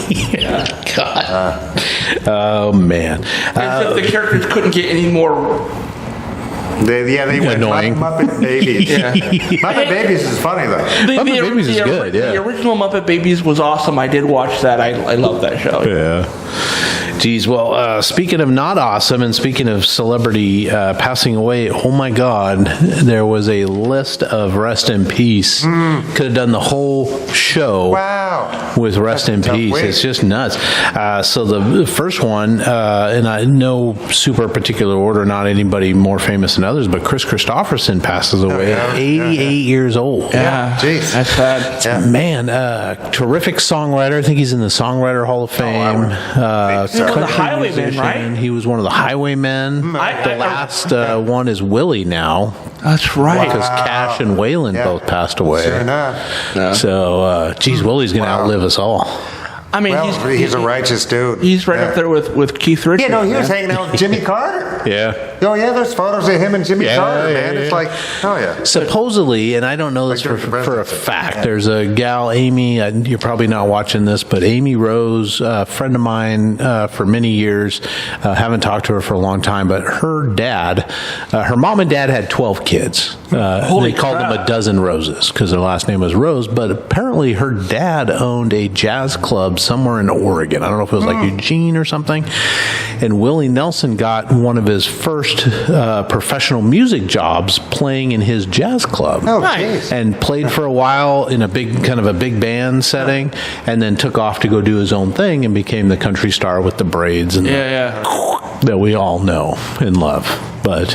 Yeah. God. Oh man. As if the characters couldn't get any more. They went annoying. Muppet Babies. Muppet Babies is funny though. Muppet Babies is good. Yeah. The original Muppet Babies was awesome. I did watch that. I love that show. Yeah. Geez, well, speaking of not awesome, and speaking of celebrity passing away, oh my God, there was a list of rest in peace. Could have done the whole show with rest in peace. It's just nuts. So the first one, and I know super particular order, not anybody more famous than others, but Chris Christopherson passes away at 88 years old. Yeah, jeez, that's sad. Yeah. Man, terrific songwriter. I think he's in the Songwriter Hall of Fame. The Highwaymen, right? He was one of the Highwaymen. The last one is Willie now. That's right. Because Cash and Waylon both passed away. Sure enough. Yeah. So, Willie's going to outlive us all. I mean, he's a righteous dude. He's right up there with Keith Richards. He was hanging out with Jimmy Carter. Yeah. Oh, yeah, there's photos of him and Jimmy Carter, man. It's like, oh, yeah. Supposedly, and I don't know this for a fact, there's a gal, Amy, you're probably not watching this, but Amy Rose, a friend of mine for many years, haven't talked to her for a long time, but her dad, her mom and dad had 12 kids. They called them a dozen roses because their last name was Rose, but apparently her dad owned a jazz club somewhere in Oregon. I don't know if it was like Eugene or something. And Willie Nelson got one of his first professional music jobs playing in his jazz club. Oh, nice. And played for a while in a big band setting, and then took off to go do his own thing and became the country star with the braids and that we all know and love. But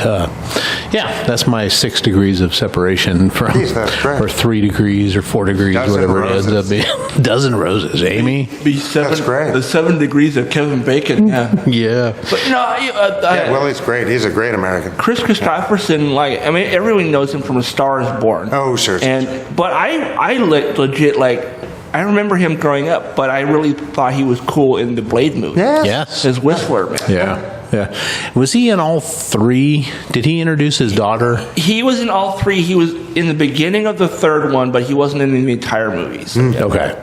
that's my 6 degrees of separation from, or 3 degrees or 4 degrees, whatever it is. A dozen roses, Amy. That's great. The 7 degrees of Kevin Bacon. Yeah. But Willie's great. He's a great American. Chris Christopherson, everyone knows him from A Star Is Born. Oh, sure. But I legit I remember him growing up, but I really thought he was cool in the Blade movie. Yes. As Whistler, man. Yeah. Was he in all 3? Did he introduce his daughter? He was in all 3. He was in the beginning of the 3rd one, but he wasn't in the entire movies. Okay.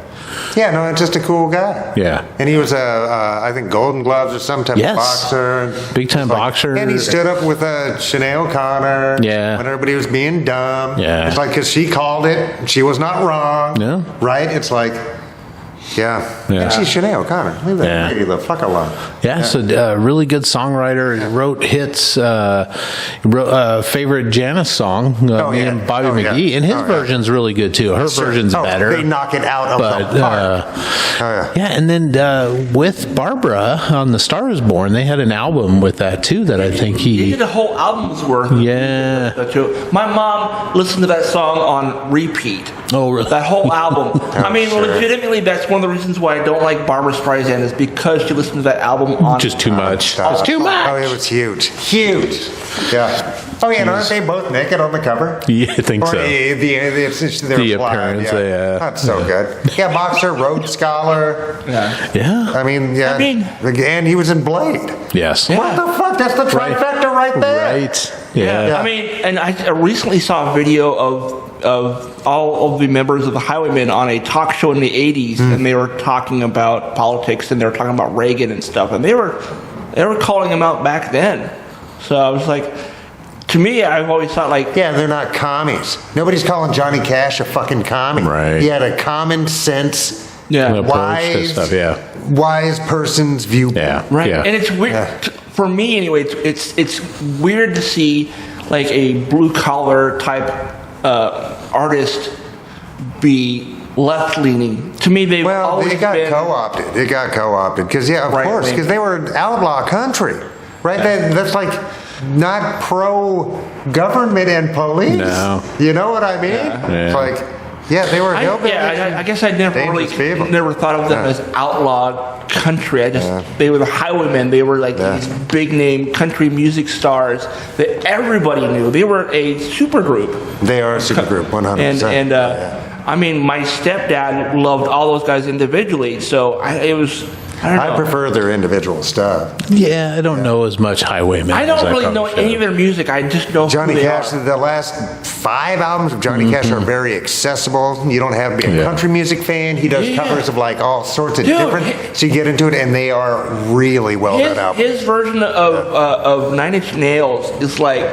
Yeah, no, just a cool guy. Yeah. And he was I think Golden Gloves or some type of boxer. Big time boxer. And he stood up with Sinead O'Connor. Yeah. When everybody was being dumb. Yeah. It's like, because she called it, and she was not wrong. No. Right? It's like, and she's Sinead O'Connor. Leave that lady the fuck alone. So really good songwriter. He wrote hits. Wrote favorite Janis song, me and Bobby McGee, and his version's really good too. Her version's better. They knock it out of the park. And then with Barbara on The Star Is Born, they had an album with that too. That I think he did a whole album's worth. Yeah. My mom listened to that song on repeat. Oh, really? That whole album. Legitimately, that's one of the reasons why I don't like Barbra Streisand is because she listened to that album on... Just too much. It's too much. Oh, it was huge. Huge. Yeah. Oh, yeah, and aren't they both naked on the cover? Yeah, I think so. The appearance, That's so good. Yeah, boxer, Rhodes Scholar. Yeah. And he was in Blade. Yes. What the fuck? That's the trifecta right there. Right. Yeah. And I recently saw a video of of all of the members of the Highwaymen on a talk show in the 80s, and they were talking about politics, and they were talking about Reagan and stuff, and they were calling him out back then. So I was like, to me, I've always thought like... Yeah, they're not commies. Nobody's calling Johnny Cash a fucking commie. Right. He had a common sense, wise person's viewpoint. Yeah. Right. Yeah. And it's weird, for me anyway, it's weird to see like a blue-collar type artist be left-leaning. To me, they've always got co-opted. It got co-opted because, of course, because they were outlaw country, right? That's like not pro-government and police. No. You know what I mean? Yeah. It's like, they were I guess I never thought of them as outlaw country. They were the Highwaymen. They were like these big-name country music stars that everybody knew. They were a supergroup. They are a supergroup, 100%. And I mean, my stepdad loved all those guys individually, so I don't know. I prefer their individual stuff. Yeah, I don't know as much Highwaymen. I don't really know any of their music. I just know Johnny who they Cash. are. The last 5 albums of Johnny Cash are very accessible. You don't have to be a country music fan. He does covers of like all sorts of different. So you get into it, and they are really well done albums. His version of Nine Inch Nails is like.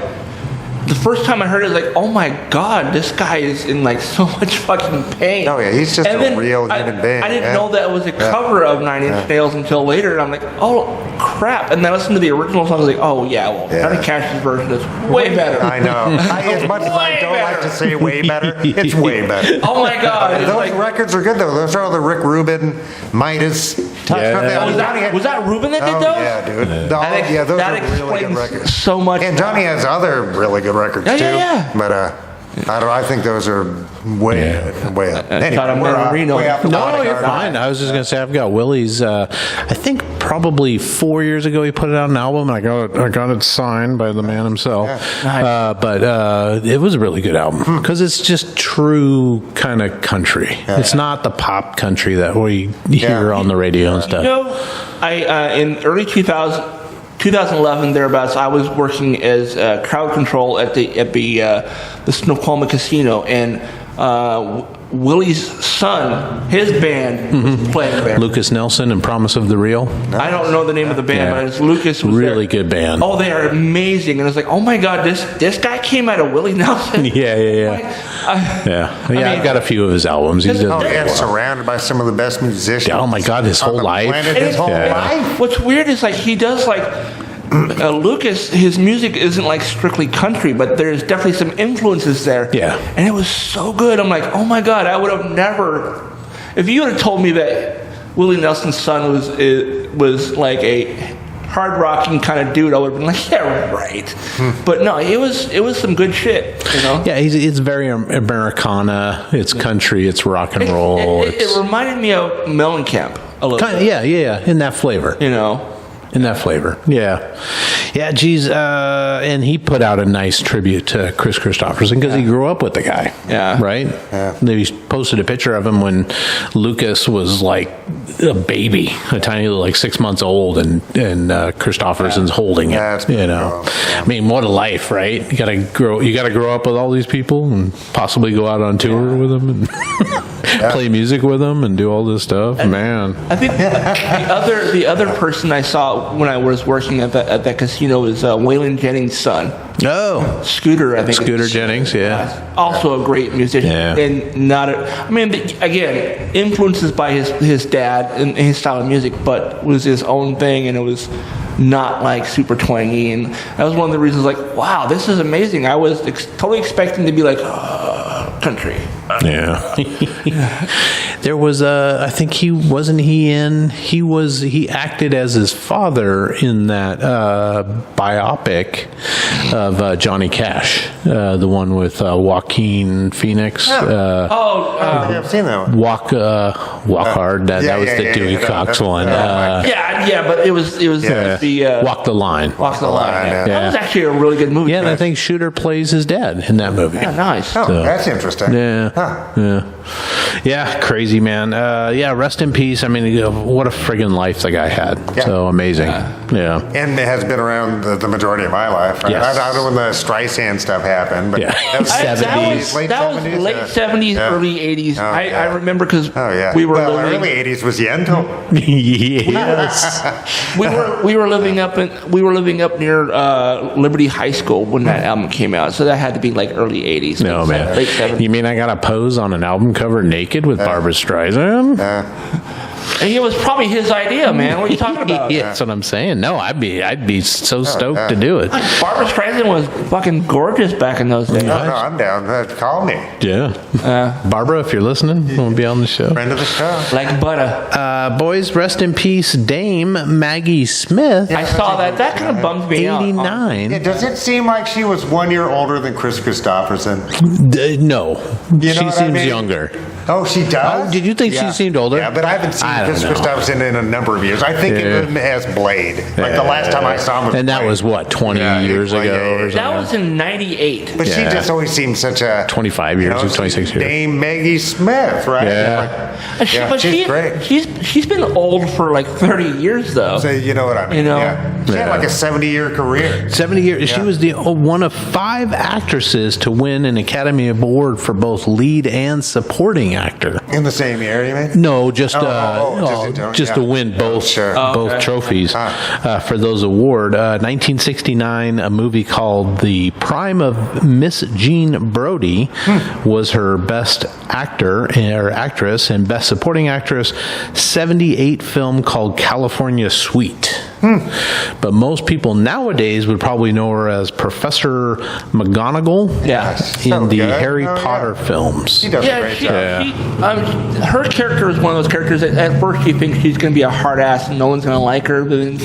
The first time I heard it, I was like, oh my God, this guy is in like so much fucking pain. Oh yeah, he's just a real human being. I didn't know that it was a cover of Nine Inch Nails until later, and I'm like, oh crap. And then I listened to the original song, I was like, oh yeah, Johnny Cash's version is way better. I know. As much as I don't like to say way better, it's way better. Oh my God. Those records are good though. Those are all the Rick Rubin, Midas. Was that Rubin that did those? Yeah, dude. Those are really good records. So much. And Johnny has other really good records too. Yeah. But I think those are way up. Anyway, No, you're fine. I was just going to say, I've got Willie's, I think probably 4 years ago he put it out an album, and I got it signed by the man himself. Nice. But it was a really good album, because it's just true kind of country. It's not the pop country that we hear on the radio and stuff. In early 2011 thereabouts, I was working as crowd control at the Snoqualmie Casino, and Willie's son, his band was playing there. Lucas Nelson and Promise of the Real. I don't know the name of the band, but it's Lucas was really there. Good band. Oh, they are amazing, and I was like, oh my God, this guy came out of Willie Nelson. I've got a few of his albums. He does surrounded by some of the best musicians. Oh my God, his whole life. His whole life. What's weird is like he does like. Lucas, his music isn't like strictly country, but there's definitely some influences there. Yeah. And it was so good. I'm like, oh my God, I would have never. If you would have told me that Willie Nelson's son was like a hard rocking kind of dude, I would have been like, yeah, right. But no, it was some good shit, you know. Yeah, it's very Americana. It's country. It's rock and roll. It reminded me of Mellencamp a little bit. Yeah, in that flavor. You know. In that flavor, yeah, geez, and he put out a nice tribute to Chris Christopherson because he grew up with the guy, right? Yeah. They posted a picture of him when Lucas was like a baby, a tiny little, like 6 months old, and Christopherson's holding it. I mean, what a life, right? You gotta grow up with all these people and possibly go out on tour with them and play music with them and do all this stuff. Man, I think the other person I saw when I was working at that casino is Waylon Jennings' son. Oh, Scooter, I think. Scooter Jennings, also a great musician, and again, influences by his dad and his style of music, but was his own thing, and it was not like super twangy, and that was one of the reasons. Like, wow, this is amazing. I was totally expecting to be like country. Yeah. There was I think he acted as his father in that biopic of Johnny Cash, the one with Joaquin Phoenix. I've seen that one. Walk Hard. That was the Dewey Cox one. But it was the Walk the Line. Walk the Line. That was actually a really good movie. Yeah, and I think Shooter plays his dad in that movie. Yeah, nice. Oh, that's interesting. Yeah. Huh. Yeah. Yeah, crazy, man. Yeah, rest in peace. I mean, what a friggin' life the guy had. Yeah. So amazing. Yeah. And it has been around the majority of my life. Right? Yes. I don't know when the Streisand stuff happened, but that was 70s. That was late 70s, early 80s. I remember because we were living... early 80s was Yentl. Yes. we were living up near Liberty High School when that album came out, so that had to be like early 80s. No, man. Late 70s. You mean I got to pose on an album cover naked with Barbra Streisand? And it was probably his idea, man. What are you talking about? Yeah, that's what I'm saying. No, I'd be so stoked to do it. Barbra Streisand was fucking gorgeous back in those days. No, I'm down. Call me. Yeah. Barbara, if you're listening, we'll be on the show. Friend of the show. Like butter. Boys, rest in peace, Dame Maggie Smith. I saw that. That kind of bummed me out. 89. Yeah, does it seem like she was 1 year older than Chris Christopherson? No. You know she seems younger. Oh, she does? Oh, did you think she seemed older? Yeah, but I haven't seen Chris Christopherson in a number of years. I think of him as Blade. Like the last time I saw him was And that Blade. was what, 20 years ago or something? That was in 98. But she just always seemed such a... 25 years, 26 years. Dame Maggie Smith, right? Yeah. But she's great. She's been old for like 30 years, though. So you know what I mean? You know? Yeah. She had like a 70-year career. 70 years. She was the one of 5 actresses to win an Academy Award for both lead and supporting actor. In the same year, you mean? No, just just to win both both trophies for those award. 1969, a movie called The Prime of Miss Jean Brodie was her best actor or actress, and best supporting actress. 78 film called California Suite. But most people nowadays would probably know her as Professor McGonagall in the Harry Potter films. She does a great job. Her character is one of those characters that at first you think she's going to be a hard ass and no one's going to like her, but then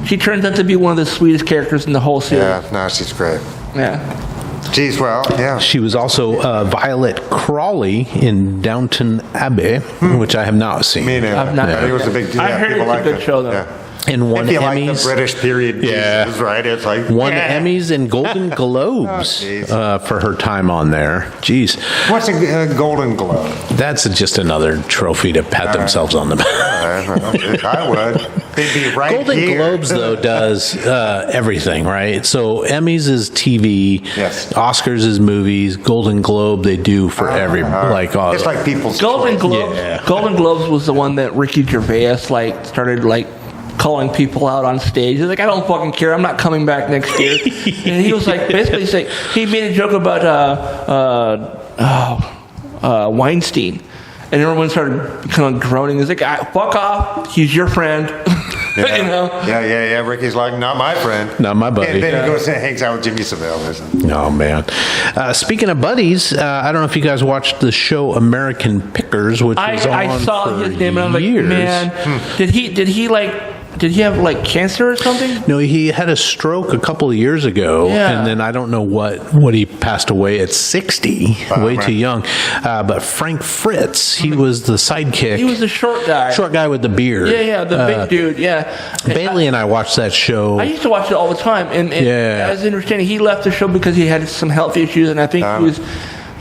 she turns out to be one of the sweetest characters in the whole series. Yeah, no, she's great. Yeah. Geez, well, yeah. She was also Violet Crawley in Downton Abbey, which I have not seen. Me neither. I've not. It was a big deal. I heard it's a good show, though. Yeah. And won if you Emmys. like the British period pieces, right? It's like won Emmys and Golden Globes for her time on there. Jeez. What's a Golden Globe? That's just another trophy to pat themselves on the back. I would. They'd be right Golden here. Globes, though, does everything, right? So Emmys is TV, Oscars is movies, Golden Globe they do for every it's like people's Golden choice. Globes. Golden Globes was the one that Ricky Gervais started calling people out on stage. He's like, I don't fucking care. I'm not coming back next year. And he was like, basically saying, he made a joke about Weinstein. And everyone started kind of groaning. He's like, fuck off. He's your friend. You know? Yeah. Ricky's like, not my friend. Not my buddy. And then he goes and hangs out with Jimmy Savile or something. Oh, man. Speaking of buddies, I don't know if you guys watched the show American Pickers, which was on I saw for his name and I'm like, years. man, did he have like cancer or something? No, he had a stroke a couple of years ago, and then I don't know what he passed away at 60, way too young. But Frank Fritz, he was the sidekick. He was the short guy with the beard. Yeah, the big dude. Yeah, Bailey and I watched that show. I used to watch it all the time, and as I understand, he left the show because he had some health issues, and I think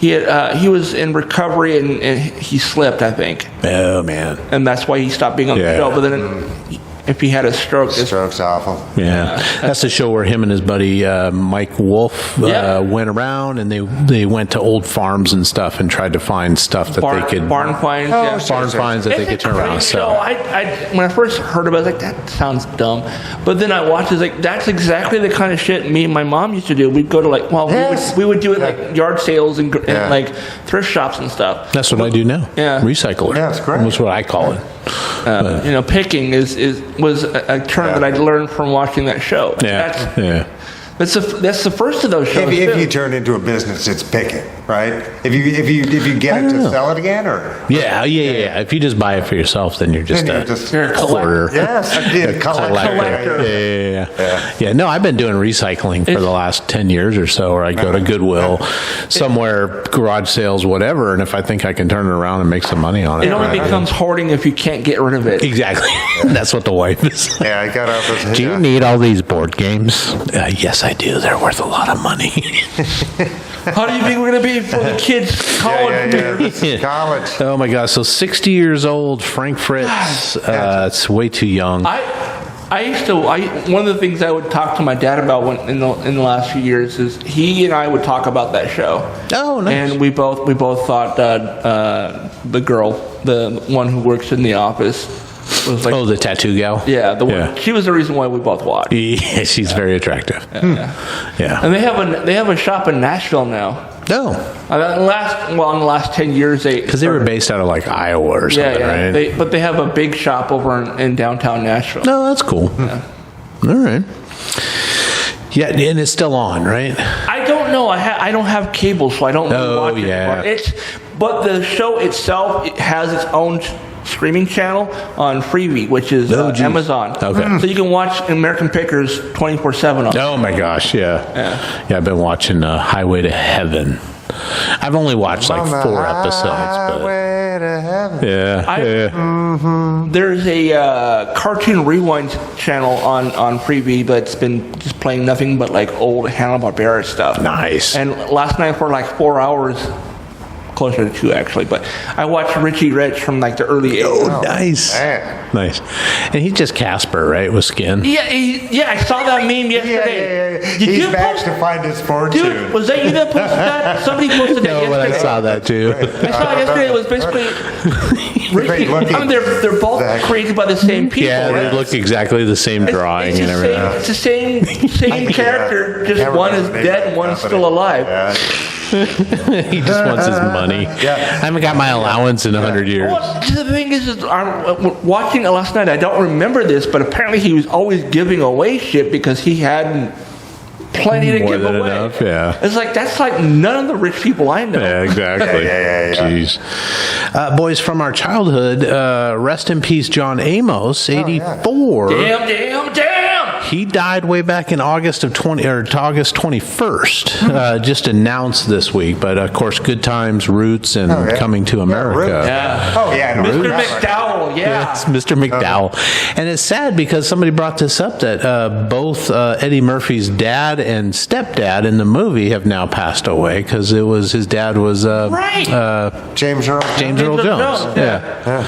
he was in recovery and he slipped, I think. Oh man! And that's why he stopped being on the show. But then. If he had a stroke. Stroke's awful. Yeah. That's the show where him and his buddy Mike Wolf went around and they went to old farms and stuff and tried to find stuff that they could... Barn finds. Barn finds that they could turn around and sell. When I first heard about it, I was like, that sounds dumb. But then I watched it, like, that's exactly the kind of shit me and my mom used to do. We'd go to we would do it like yard sales and like thrift shops and stuff. That's what I do now. Yeah. Recycler. Yeah, that's great. That's what I call it. Picking was a term that I learned from watching that show. That's the first of those shows. If you turn into a business, it's picking, right? If you get it to sell it again, or yeah. If you just buy it for yourself, then you're just a hoarder. Yes, a collector. Yeah. No, I've been doing recycling for the last 10 years or so. Or I go to Goodwill, somewhere, garage sales, whatever, and if I think I can turn it around and make some money on it, it only becomes hoarding if you can't get rid of it. Exactly. That's what the wife is. Yeah, I got off. Do you need all these board games? Yes, I do. They're worth a lot of money. How do you think we're going to be for the kids' college? College. Oh my gosh! So 60 years old, Frank Fritz. It's way too young. One of the things I would talk to my dad about in the last few years is he and I would talk about that show. Oh, nice. And we both thought that the girl, the one who works in the office, was like, the tattoo gal. Yeah, the one. She was the reason why we both watched. Yeah, she's very attractive. Yeah. And they have a shop in Nashville now. No. In the last 10 years, because they were based out of like Iowa or something, right? But they have a big shop over in downtown Nashville. No, that's cool. Yeah. All right. Yeah, and it's still on, right? I don't know. I don't have cable, so I don't watch it. But the show itself, it has its own streaming channel on Freevee, which is Amazon. Okay. So you can watch American Pickers 24/7 on. Oh my gosh, yeah. I've been watching Highway to Heaven. I've only watched like 4 episodes. Highway to Heaven. There's a Cartoon Rewind channel on Freevee that's been just playing nothing but like old Hanna-Barbera stuff. Nice. And last night for like 4 hours, closer to 2 actually, but I watched Richie Rich from like the early 80s. Oh, nice. Nice. And he's just Casper, right, with skin? Yeah, I saw that meme yesterday. Yeah. He's back to find his fortune. Dude, was that you that posted that? Somebody posted that yesterday. No, but I saw that too. I saw it yesterday. It was basically Richie. I mean, they're both created by the same people. Yeah, they look exactly the same drawing and everything. It's the same character, just one is dead and one is still alive. He just wants his money. I haven't got my allowance in 100 years. Well, the thing is I'm watching it last night. I don't remember this, but apparently he was always giving away shit because he had plenty to give away. Enough, yeah. It's like that's like none of the rich people I know. Yeah, exactly. Jeez. Boys from our childhood, rest in peace, John Amos, 84. Damn. He died way back in August 21st. Just announced this week, but of course, Good Times, Roots, and Coming to America. Mr. McDowell. Yes, Mr. McDowell. And it's sad because somebody brought this up that both Eddie Murphy's dad and stepdad in the movie have now passed away because his dad was James Earl Jones. Yeah.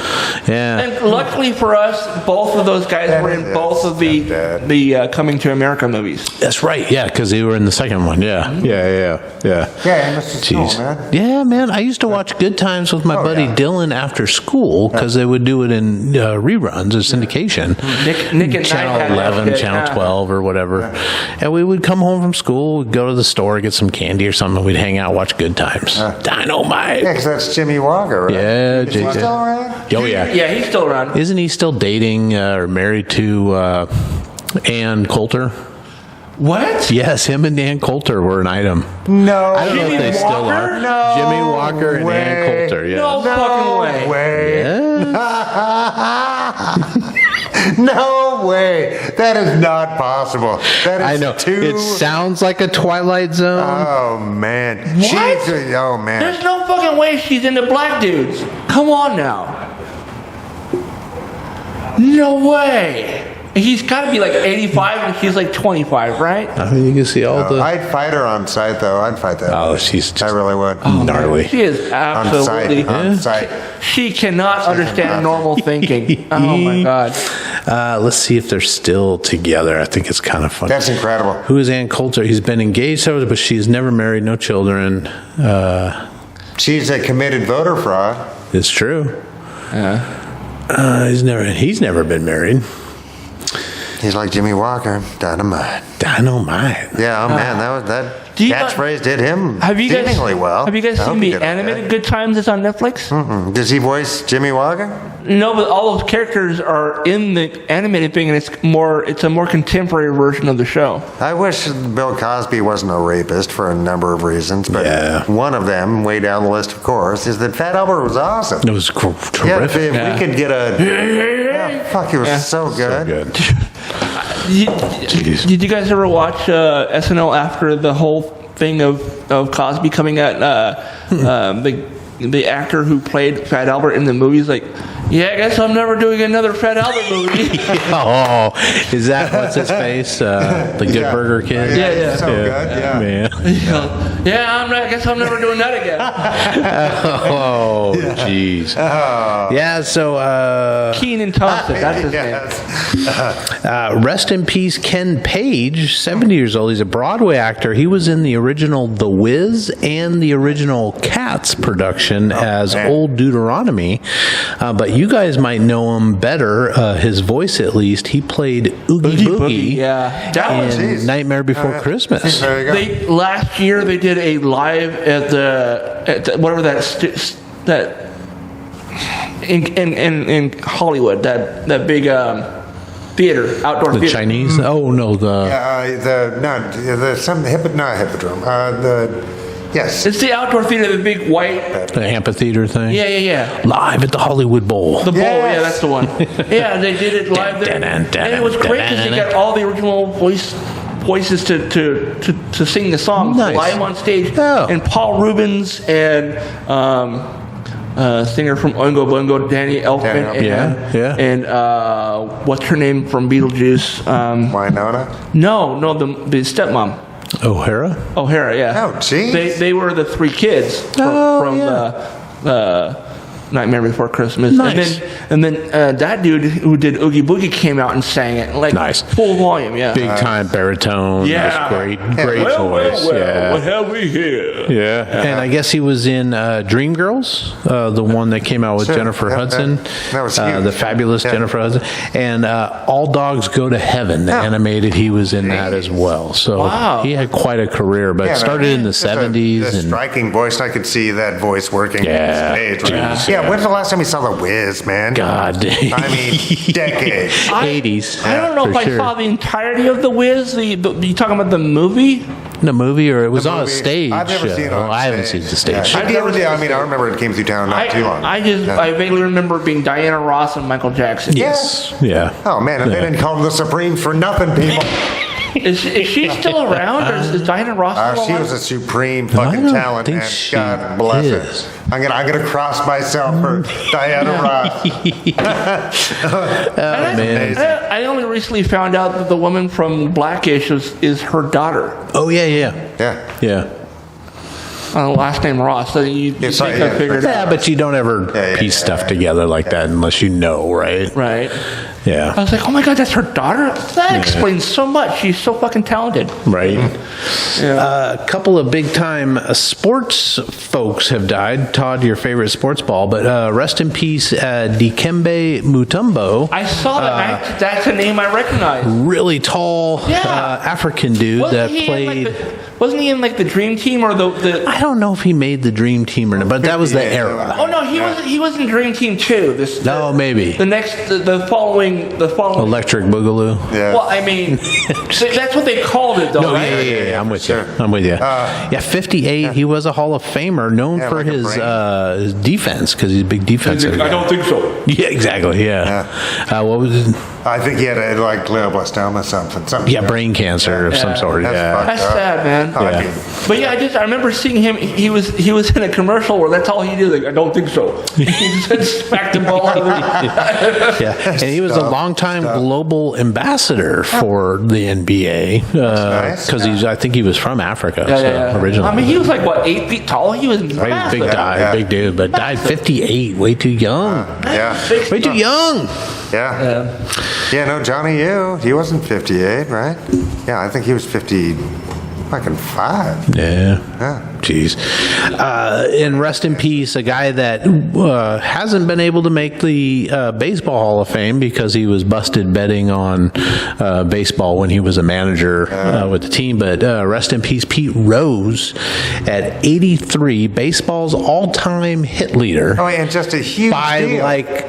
And luckily for us, both of those guys were in both of the Coming to America movies. That's right. Yeah, because they were in the second one. Yeah. Jeez. Cool, man. Yeah, man. I used to watch Good Times with my buddy Dylan after school because they would do it in reruns or syndication. Nick at Channel 11, Channel 12, or whatever. And we would come home from school, we'd go to the store, get some candy or something. We'd hang out, watch Good Times. Dynamite. Yeah, because that's Jimmy Walker, right? Yeah, Is he still around? Oh, yeah. Yeah, he's still around. Isn't he still dating or married to Ann Coulter? What? Yes, him and Ann Coulter were an item. No. I don't know if they still are. No Jimmy Walker and Ann Coulter. Yeah. No fucking way. Yeah. No way. That is not possible. That is I know. It sounds like a Twilight Zone. Oh, man. What? Oh, man. There's no fucking way she's into black dudes. Come on now. No way. He's got to be like 85 and she's like 25, right? I mean, you can see all the... I'd fight her on sight, though. I'd fight that. Oh, she's just... I really would. Gnarly. She is absolutely... On sight. She cannot understand normal thinking. Oh, my God. Let's see if they're still together. I think it's kind of funny. That's incredible. Who is Ann Coulter? He's been engaged, but she's never married, no children. She's a committed voter fraud. It's true. He's never been married. He's like Jimmy Walker, dynamite. Yeah, oh man, that catchphrase did him seemingly well. Have you guys seen the animated Good Times that's on Netflix? Mm-mm. Does he voice Jimmy Walker? No, but all those characters are in the animated thing, and it's a more contemporary version of the show. I wish Bill Cosby wasn't a rapist for a number of reasons, but one of them, way down the list, of course, is that Fat Albert was awesome. It was terrific. Yeah, if we could get a... he was so good. So good. Did you guys ever watch SNL after the whole thing of Cosby coming out? The actor who played Fat Albert in the movies, like Yeah, I guess I'm never doing another Fred Albert movie. Oh, is that what's his face? The Good Burger Kid? Yeah. So good, yeah. Man. I guess I'm never doing that again. Oh, jeez. Yeah, so... Keenan Thompson, that's his name. Rest in peace, Ken Page, 70 years old. He's a Broadway actor. He was in the original The Wiz and the original Cats production as Old Deuteronomy. But you guys might know him better, his voice at least. He played Oogie Boogie in Nightmare Before Christmas. Last year they did a live at the whatever that in Hollywood, that big theater, outdoor theater. The Chinese? Oh no, Yes. It's the outdoor theater, the big white... The amphitheater thing? Yeah. Live at the Hollywood Bowl. The Bowl, yeah, that's the one. Yeah, they did it live there. And it was great because they got all the original voices to sing the songs live on stage. Oh. And Paul Rubens and singer from Oingo Boingo, Danny Elfman. And what's her name from Beetlejuice? Winona? No, the stepmom. O'Hara, yeah. Oh, geez. They were the three kids from Nightmare Before Christmas. Nice. And then that dude who did Oogie Boogie came out and sang it full volume. Yeah, big time baritone. Yeah, great Well, voice. what have we here? Yeah, and I guess he was in Dreamgirls, the one that came out with Jennifer Hudson. That was huge. The fabulous Jennifer Hudson, and All Dogs Go to Heaven, the animated. He was in that as well. So he had quite a career, but started in the 70s. A striking voice. I could see that voice working on stage. Right? When's the last time you saw The Wiz, man? God. I mean, decades. 80s. I don't know if I saw the entirety of The Wiz. You talking about the movie? The movie, or it was on a stage? I've never seen it on I haven't seen the stage. I remember it came through town not too long. I vaguely remember it being Diana Ross and Michael Jackson. Yes. Yeah. Oh, man, they didn't call them the Supremes for nothing, people. Is she still around, or is Diana Ross still She alive? was a supreme fucking talent, man. God bless her. I'm gonna cross myself for Diana Ross. Man. I only recently found out that the woman from Blackish is her daughter. Oh, yeah. Last name Ross. So you think I figured it out. But you don't ever piece stuff together like that unless you know, right? Right. Yeah. I was like, oh my God, that's her daughter? That explains so much. She's so fucking talented. Right. A couple of big time sports folks have died. Todd, your favorite sports ball, but rest in peace, Dikembe Mutombo. I saw that. That's a name I recognize. Really tall African dude played. Wasn't he in like the Dream Team or the? I don't know if he made the Dream Team or not, but that was the era. Oh no, he was in Dream Team 2. Maybe the following Electric Boogaloo. Yeah. Well, I mean, that's what they called it, though. No, right? yeah, I'm with you. I'm with you. 58. He was a Hall of Famer, known for his defense because he's a big defensive guy. I don't think so. Yeah, exactly. Yeah. What was his? I think he had like glioblastoma, something. Yeah, brain cancer of some sort. That's sad, man. But I remember seeing him. He was in a commercial where that's all he did. Like, I don't think so. He just smacked the ball out of the and he was a longtime global ambassador for the NBA because I think he was from Africa originally. I mean, he was like 8 feet tall. He was massive. Big dude, but died 58, way too young. Way too young. Yeah, no, Johnny he wasn't 58, right? Yeah, I think he was 55. Yeah. Jeez. And rest in peace, a guy that hasn't been able to make the Baseball Hall of Fame because he was busted betting on baseball when he was a manager with the team. But rest in peace, Pete Rose at 83, baseball's all-time hit leader. Oh, and just a huge by deal.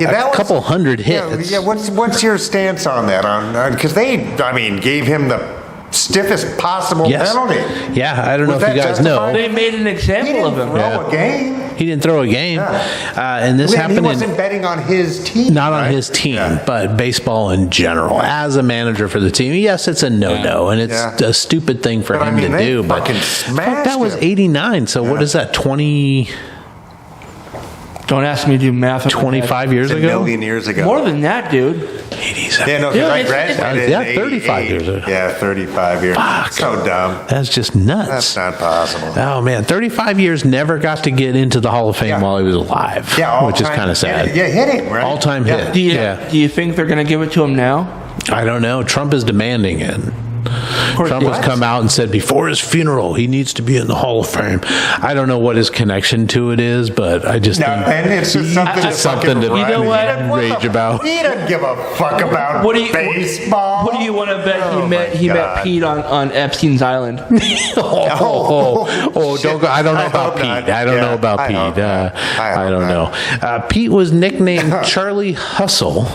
A couple hundred hits. Yeah, what's your stance on that? Because they gave him the stiffest possible penalty. Yeah, I don't know if you guys know. They made an example of him. He didn't throw a game. And this happened. He wasn't betting on his team. Not on his team, but baseball in general. As a manager for the team, yes, it's a no-no, and it's a stupid thing for him to do. But that was 89. So what is that? 20 Don't ask me to do math. 25 years It's a ago? million years ago. More than that, dude. 87. Yeah, no, Dude, because I it's- graduated yeah, in 35 88. years ago. Yeah, 35 years. Fuck. So dumb. That's just nuts. That's not possible. Oh, man. 35 years, never got to get into the Hall of Fame while he was alive, which is kind of sad. Yeah, hitting, right? All-time hit. Do you think they're going to give it to him now? I don't know. Trump is demanding it. Trump has come out and said before his funeral he needs to be in the Hall of Fame. I don't know what his connection to it is, but I just think and it's just something to rage about. He doesn't give a fuck about baseball. What do you want to bet he met Pete on Epstein's Island? Don't go. I don't know about Pete. I don't know about Pete. I don't know. Pete was nicknamed Charlie Hustle,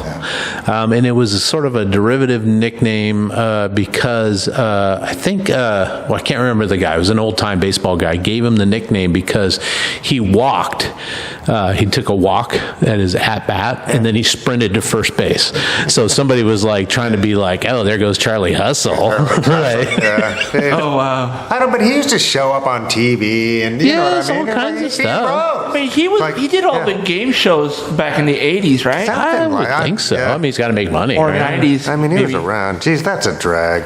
and it was sort of a derivative nickname because I think, I can't remember the guy. It was an old-time baseball guy. Gave him the nickname because he walked. He took a walk at his at-bat, and then he sprinted to first base. So somebody was like trying to be like, oh, there goes Charlie Hustle. Right? Oh, wow. I don't, but he used to show up on TV and you know what I mean? all kinds of stuff. I mean, he did all the game shows back in the 80s, right? I would think so. I mean, he's got to make money. Or right? 90s. I mean, he was around. Jeez, that's a drag.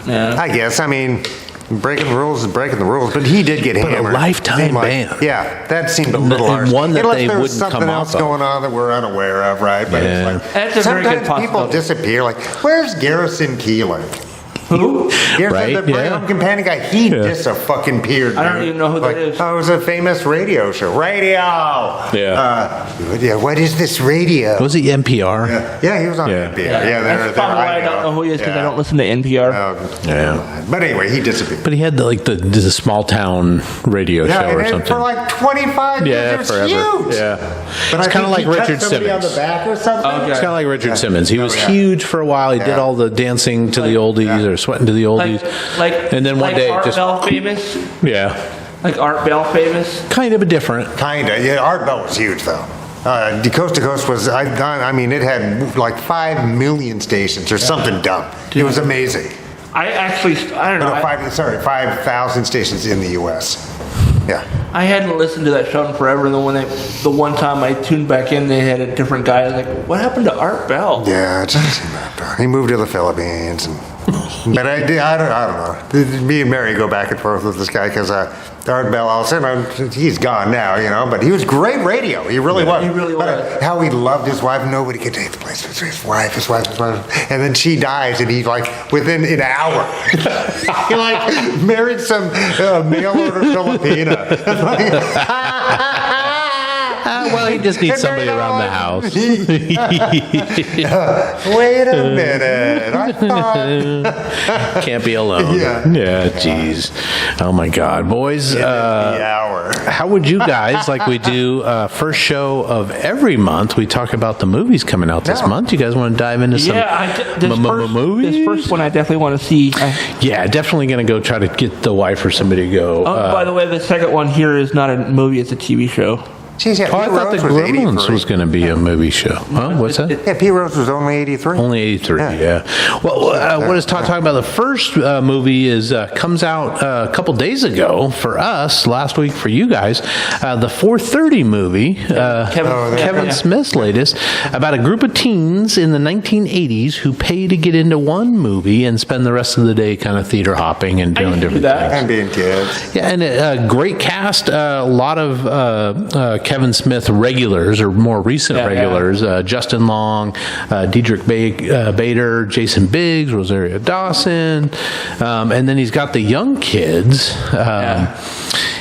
Yeah. I guess. I mean, breaking the rules is breaking the rules, but he did get hammered. a lifetime Seemed ban. Yeah, that seemed a little And harsh. one that Unless they there was wouldn't come something else off of. going on that we're unaware of, right? But Yeah. it's like, That's a very good sometimes people possibility. disappear. Like, where's Garrison Keillor? Who? Garrison, the Brigham companion guy, he disappeared. I don't even know who that is. Oh, it was a famous radio show. Radio! Yeah, what is this radio? Was he NPR? Yeah, he was on Yeah. NPR. Yeah, That's probably why I don't know who he is, because I don't listen to NPR. Yeah. But anyway, he disappeared. But he had the small town radio show or and something. for like 25 years, it was forever. huge. Yeah. But It's I kind of think like he touched Richard somebody Simmons. on the back or something. Okay. It's kind of like Richard Simmons. He was yeah. huge for a while. He did all the dancing to the oldies or sweating to the oldies. And then one day Art just Bell famous? yeah, Like Art Bell famous? kind of a different. Kinda. Yeah, Art Bell was huge though. Coast to Coast was, I mean, it had like 5 million stations or something dumb. It was amazing. I don't know. 5,000 stations in the U.S. Yeah. I hadn't listened to that show in forever, and then the one time I tuned back in, they had a different guy. I was like, what happened to Art Bell? Yeah, he moved to the Philippines. But I don't know. Me and Mary go back and forth with this guy because Art Bell, all of a sudden, he's gone now, you know, but he was great radio. He really was. He really was. How he loved his wife. Nobody could take the place. His wife. And then she dies, and he's like, within an hour, he like married some mail order Filipina. Well, he just needs somebody around the house. Wait a minute. I thought. Can't be alone. Yeah, jeez. Oh my God, boys. the hour. How would you guys, like we do first show of every month, we talk about the movies coming out this month. You guys want to dive into some movies? This first one I definitely want to see. Yeah, definitely going to go try to get the wife or somebody to go. By the way, the second one here is not a movie, it's a TV show. Jeez, yeah, I thought the Gremlins was going to be a movie show. Huh? What's that? Yeah, Pete Rose was only 83. Only 83, yeah. Well, what is talking about? The first movie is comes out a couple days ago for us, last week for you guys. The 4:30 movie, Kevin Smith's latest, about a group of teens in the 1980s who pay to get into one movie and spend the rest of the day kind of theater hopping and doing different things. And being kids. Yeah, and a great cast. A lot of Kevin Smith regulars or more recent regulars. Justin Long, Diedrich Bader, Jason Biggs, Rosario Dawson. And then he's got the young kids.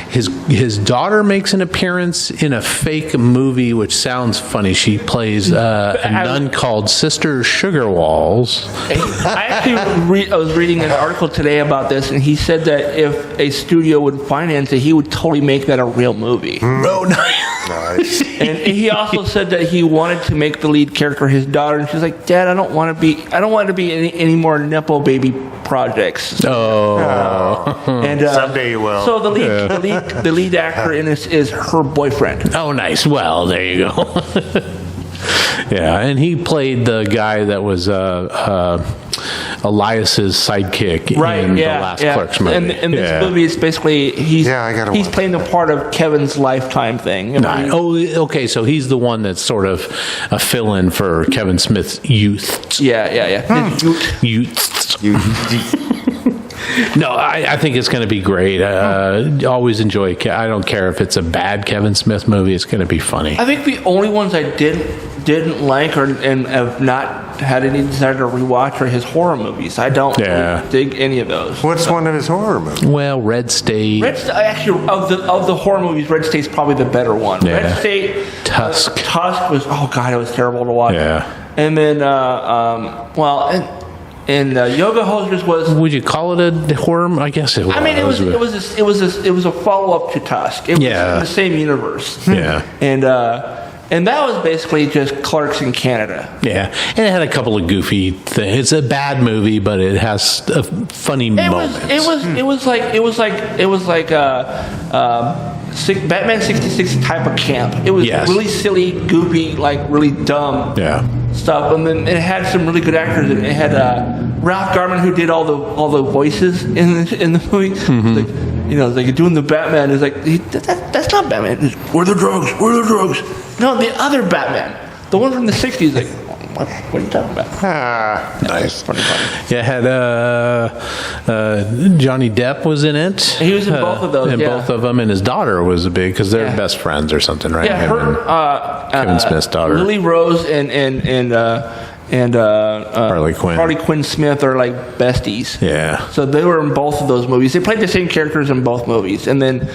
His daughter makes an appearance in a fake movie, which sounds funny. She plays a nun called Sister Sugar Walls. I was reading an article today about this, and he said that if a studio would finance it, he would totally make that a real movie. Oh, Nice. And he also said that he wanted to make the lead character his daughter, and she's like, "Dad, I don't want to be any more Nepo baby projects." And someday you will. So the lead actor in this is her boyfriend. Oh, nice. Well, there you go. Yeah, and he played the guy that was Elias's sidekick in the last Clerks movie. And in this movie, it's basically he's playing the part of Kevin's lifetime thing. Okay, so he's the one that's sort of a fill-in for Kevin Smith's youth. Youth. No, I think it's going to be great. Always enjoy. I don't care if it's a bad Kevin Smith movie. It's going to be funny. I think the only ones I didn't like and have not had any desire to rewatch are his horror movies. I don't really dig any of those. What's one of his horror movies? Well, Red State. Actually, of the horror movies, Red State's probably the better one. Yeah. Red State, Tusk. Tusk was it was terrible to watch. Yeah. And then And Yoga Hosers was. Would you call it a horror? I guess it was. I mean, it was a follow up to Tusk. It was in the same universe. Yeah. And that was basically just Clerks in Canada. Yeah, and it had a couple of goofy things. It's a bad movie, but it has funny moments. It was like Batman 66 type of camp. It was really silly, goofy, like really dumb stuff. And then it had some really good actors. It had Ralph Garman, who did all the voices in the movie. Mm-hmm. Like doing the Batman. It's like that's not Batman. It's, where are the drugs? Where are the drugs? No, the other Batman, the one from the 60s. Like, what are you talking about? Nice. Funny. Yeah, it had Johnny Depp was in it. He was in both of those. Both of them, and his daughter was big because they're best friends or something, right? Yeah, Kevin Smith's daughter, Lily Rose, and Harley Quinn. Harley Quinn Smith are like besties. Yeah. So they were in both of those movies. They played the same characters in both movies, and then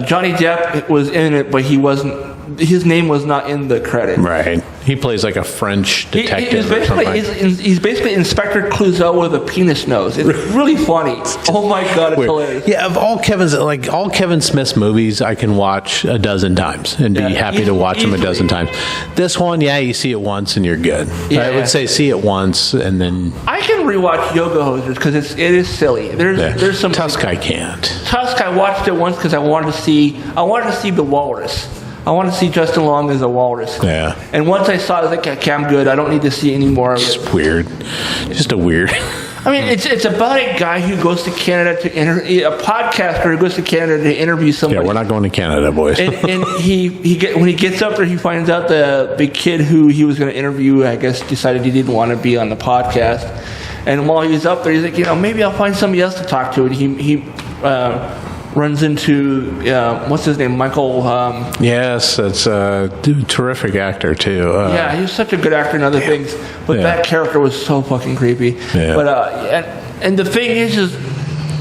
Johnny Depp was in it, but he wasn't. His name was not in the credit. Right. He plays like a French detective. He's basically Inspector Clouseau with a penis nose. It's really funny. Oh my god, it's hilarious. Yeah, of all Kevin Smith's movies, I can watch a dozen times and be happy to watch them a dozen times. This one, you see it once and you're good. I would say see it once and then. I can rewatch Yoga Hosers because it is silly. There's some Tusk. I can't. Tusk. I watched it once because I wanted to see the walrus. I want to see Justin Long as a walrus. Yeah. And once I saw it, I was like, okay, I'm good. I don't need to see any more of it. Just weird. Just a weird. I mean, it's about a guy who goes to Canada a podcaster who goes to Canada to interview somebody. Yeah, we're not going to Canada, boys. And when he gets up there, he finds out the kid who he was going to interview, I guess, decided he didn't want to be on the podcast. And while he was up there, he's like, maybe I'll find somebody else to talk to. And he runs into what's his name, Michael. Yes, that's a terrific actor too. Yeah, he's such a good actor in other things, but that character was so fucking creepy. Yeah. But and the thing is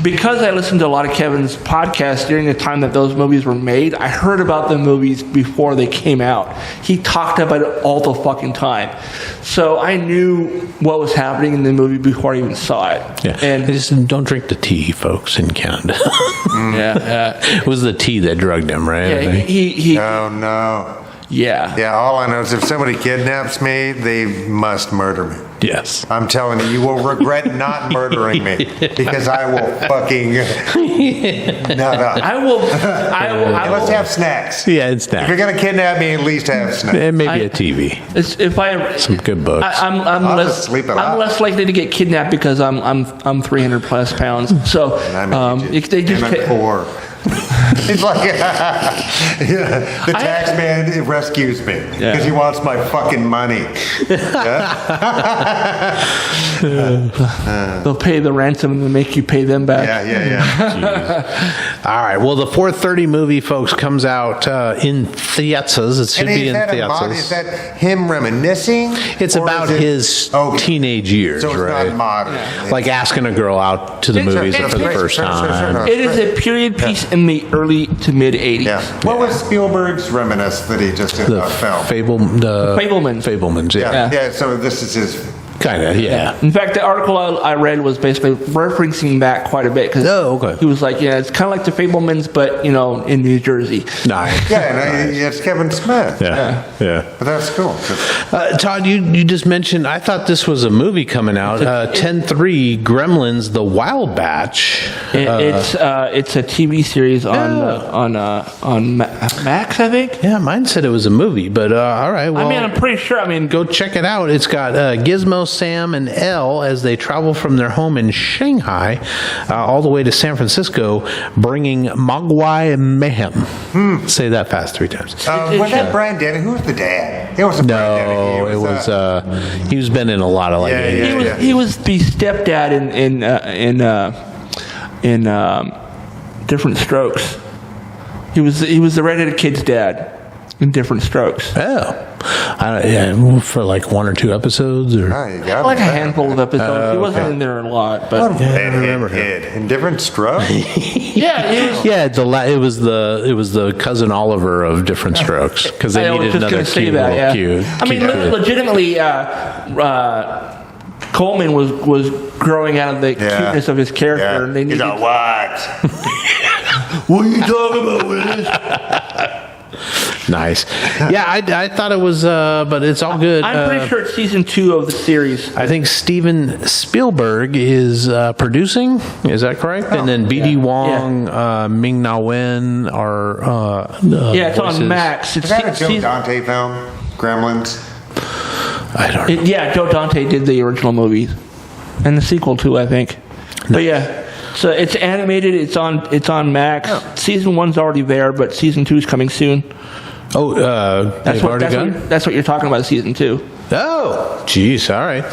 because I listened to a lot of Kevin's podcasts during the time that those movies were made, I heard about the movies before they came out. He talked about it all the fucking time. So I knew what was happening in the movie before I even saw it. Yeah. And just don't drink the tea, folks, in Canada. It was the tea that drugged him, right? Yeah, he Oh, no. Yeah. Yeah, all I know is if somebody kidnaps me, they must murder me. Yes. I'm telling you, you will regret not murdering me because I will fucking. No. I will. Let's have snacks. Yeah, it's snacks. If you're gonna kidnap me, at least have snacks. And maybe a TV. Some good books. I'm less likely to get kidnapped because I'm 300 plus pounds. So they just. He's like, the tax man rescues me because he wants my fucking money. They'll pay the ransom and then make you pay them back. Yeah. All right. Well, the 4:30 movie, folks, comes out in theaters. It should be in theaters. Is that him reminiscing? It's about his teenage years, so it's right? not modern. Yeah. Like asking a girl out to the movies for the first time. It is a period piece in the early to mid 80s. Yeah. What was Spielberg's reminisce that he just did a film? Fablemans. Fablemans, yeah. So this is his. Kind of, yeah. In fact, the article I read was basically referencing that quite a bit because he was like, it's kind of like the Fablemans, but in New Jersey. Nice. It's Kevin Smith. Yeah. But that's cool. Todd, you just mentioned. I thought this was a movie coming out. 10-3 Gremlins: The Wild Batch. It's a TV series on Max, I think. Yeah, mine said it was a movie, but all right. Well, I'm pretty sure. go check it out. It's got Gizmo, Sam, and Elle as they travel from their home in Shanghai all the way to San Francisco, bringing Mogwai mayhem. Say that fast 3 times. Was that Brian Denny? Who was the dad? It wasn't Brian Denny. It was. He was been in a lot of He was the stepdad in Different Strokes. He was the redheaded kid's dad in Different Strokes. For like 1 or 2 episodes, or like a handful of episodes. He wasn't in there a lot, but I remember him in Different Strokes. It was the cousin Oliver of Different Strokes, because they needed another cute little cute. I mean, legitimately, Coleman was growing out of the cuteness of his character. Yeah. And they needed, he's like, what? What are you talking about, Willis? Nice. Yeah, I thought it was, but it's all good. I'm pretty sure it's season 2 of the series. I think Steven Spielberg is producing. Is that correct? And then B.D. Wong, Ming-Na Wen are it's voices. on Max. Is that a Joe Dante film? Gremlins? I don't know. Joe Dante did the original movie and the sequel too, I think. Nice. But yeah. So it's animated. It's on Max. Oh. Season 1's already there, but season 2 is coming soon. Oh, that's what you're talking about. Season 2. Oh, geez. All right.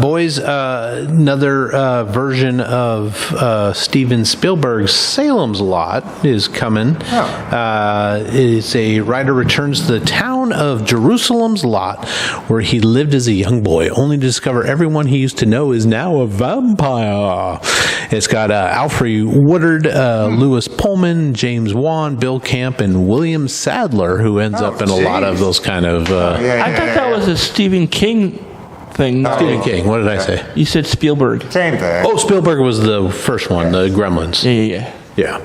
Boys, another version of Steven Spielberg's Salem's Lot is coming. It's a writer returns to the town of Jerusalem's Lot, where he lived as a young boy, only to discover everyone he used to know is now a vampire. It's got Alfred Woodard, Lewis Pullman, James Wan, Bill Camp, and William Sadler, who ends up in a lot of those kind of... I thought that was a Stephen King thing. Stephen King. What did I say? You said Spielberg. Same thing. Oh, Spielberg was the first one, the Gremlins. Yeah.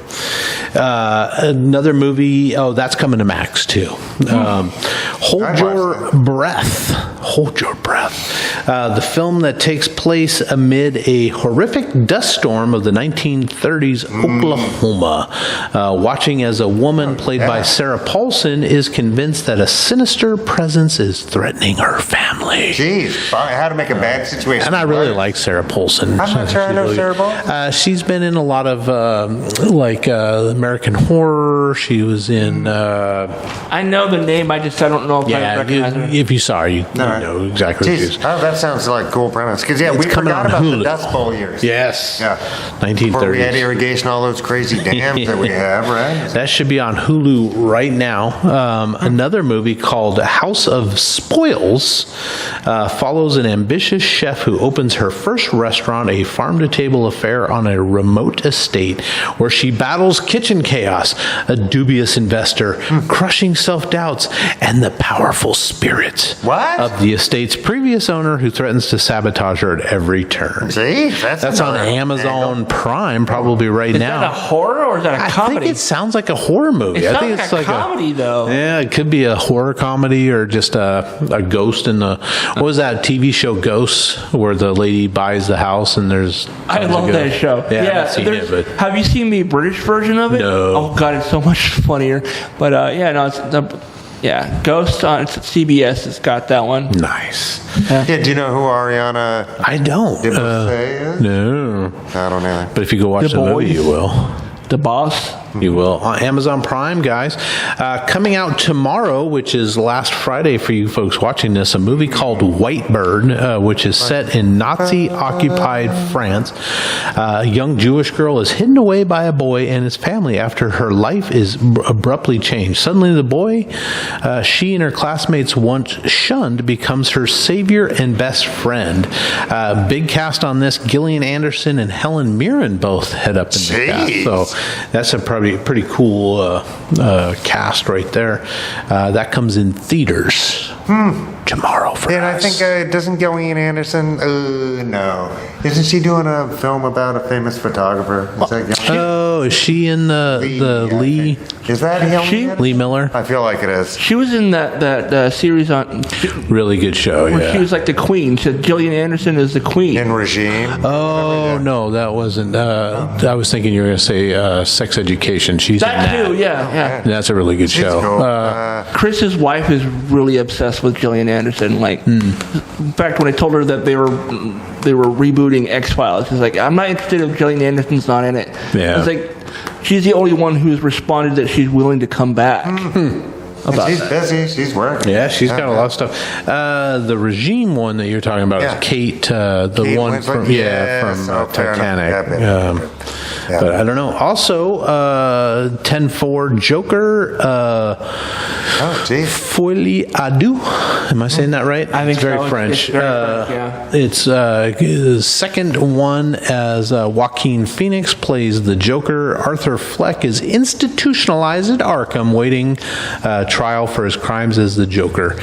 Another movie. That's coming to Max too. Hold Your Breath. Hold Your Breath. The film that takes place amid a horrific dust storm of the 1930s Oklahoma. Watching as a woman played by Sarah Paulson is convinced that a sinister presence is threatening her family. Jeez, how to make a bad situation. And I really like Sarah Paulson. I'm not sure I know Sarah Paulson. She's been in a lot of American Horror. She was in. I know the name. I don't know if I recognize her. If you saw her, you know exactly what she is. Oh, that sounds like a cool premise. Because we forgot about the Dust Bowl years. Yes. Yeah. 1930s. Before we had irrigation, all those crazy dams that we have, right? That should be on Hulu right now. Another movie called House of Spoils follows an ambitious chef who opens her first restaurant, a farm-to-table affair on a remote estate, where she battles kitchen chaos, a dubious investor, crushing self-doubts, and the powerful spirit of the estate's previous owner, who threatens to sabotage her at every turn. See? That's on Amazon Prime probably now. Is that a horror or is that a comedy? I think it sounds like a horror movie. I think it's like a comedy, though. Yeah, it could be a horror comedy or just a ghost in the... What was that TV show, Ghosts, where the lady buys the house and there's... I love that show. Yeah, I haven't seen it, but... Have you seen the British version of it? No. Oh, God, it's so much funnier. But, Ghosts on CBS has got that one. Nice. Yeah, do you know who Ariana... I don't. is? No. I don't know. But if you go watch the movie, you will. The Boss. You will. On Amazon Prime, guys. Coming out tomorrow, which is last Friday for you folks watching this, a movie called White Bird, which is set in Nazi-occupied France. A young Jewish girl is hidden away by a boy and his family after her life is abruptly changed. Suddenly the boy she and her classmates once shunned becomes her savior and best friend. Big cast on this. Gillian Anderson and Helen Mirren both head up in the cast. So that's a pretty cool cast right there. That comes in theaters tomorrow for us. And I think, doesn't Gillian Anderson, no. Isn't she doing a film about a famous photographer? Is that is she in the Lee? Is that Helen? Lee Miller? I feel like it is. She was in that series on... Really good show, where she was like the queen. So Gillian Anderson is the queen. In Regime? Oh, no, that wasn't... I was thinking you were going to say Sex Education. She's in that. Too, yeah. That's a really good show. Cool. Chris's wife is really obsessed with Gillian Anderson. Anderson. Like, in fact, when I told her that they were rebooting X-Files, she's like, I'm not interested if Gillian Anderson's not in it. I was like, she's the only one who's responded that she's willing to come back. She's busy. She's working. Yeah, she's got a lot of stuff. The Regime one that you're talking about is Kate, the one from Titanic. But I don't know. Also, 10-4 Joker. Folie à deux. Am I saying that right? I think it's very French. It's It's second one as Joaquin Phoenix plays the Joker. Arthur Fleck is institutionalized at Arkham, waiting trial for his crimes as the Joker.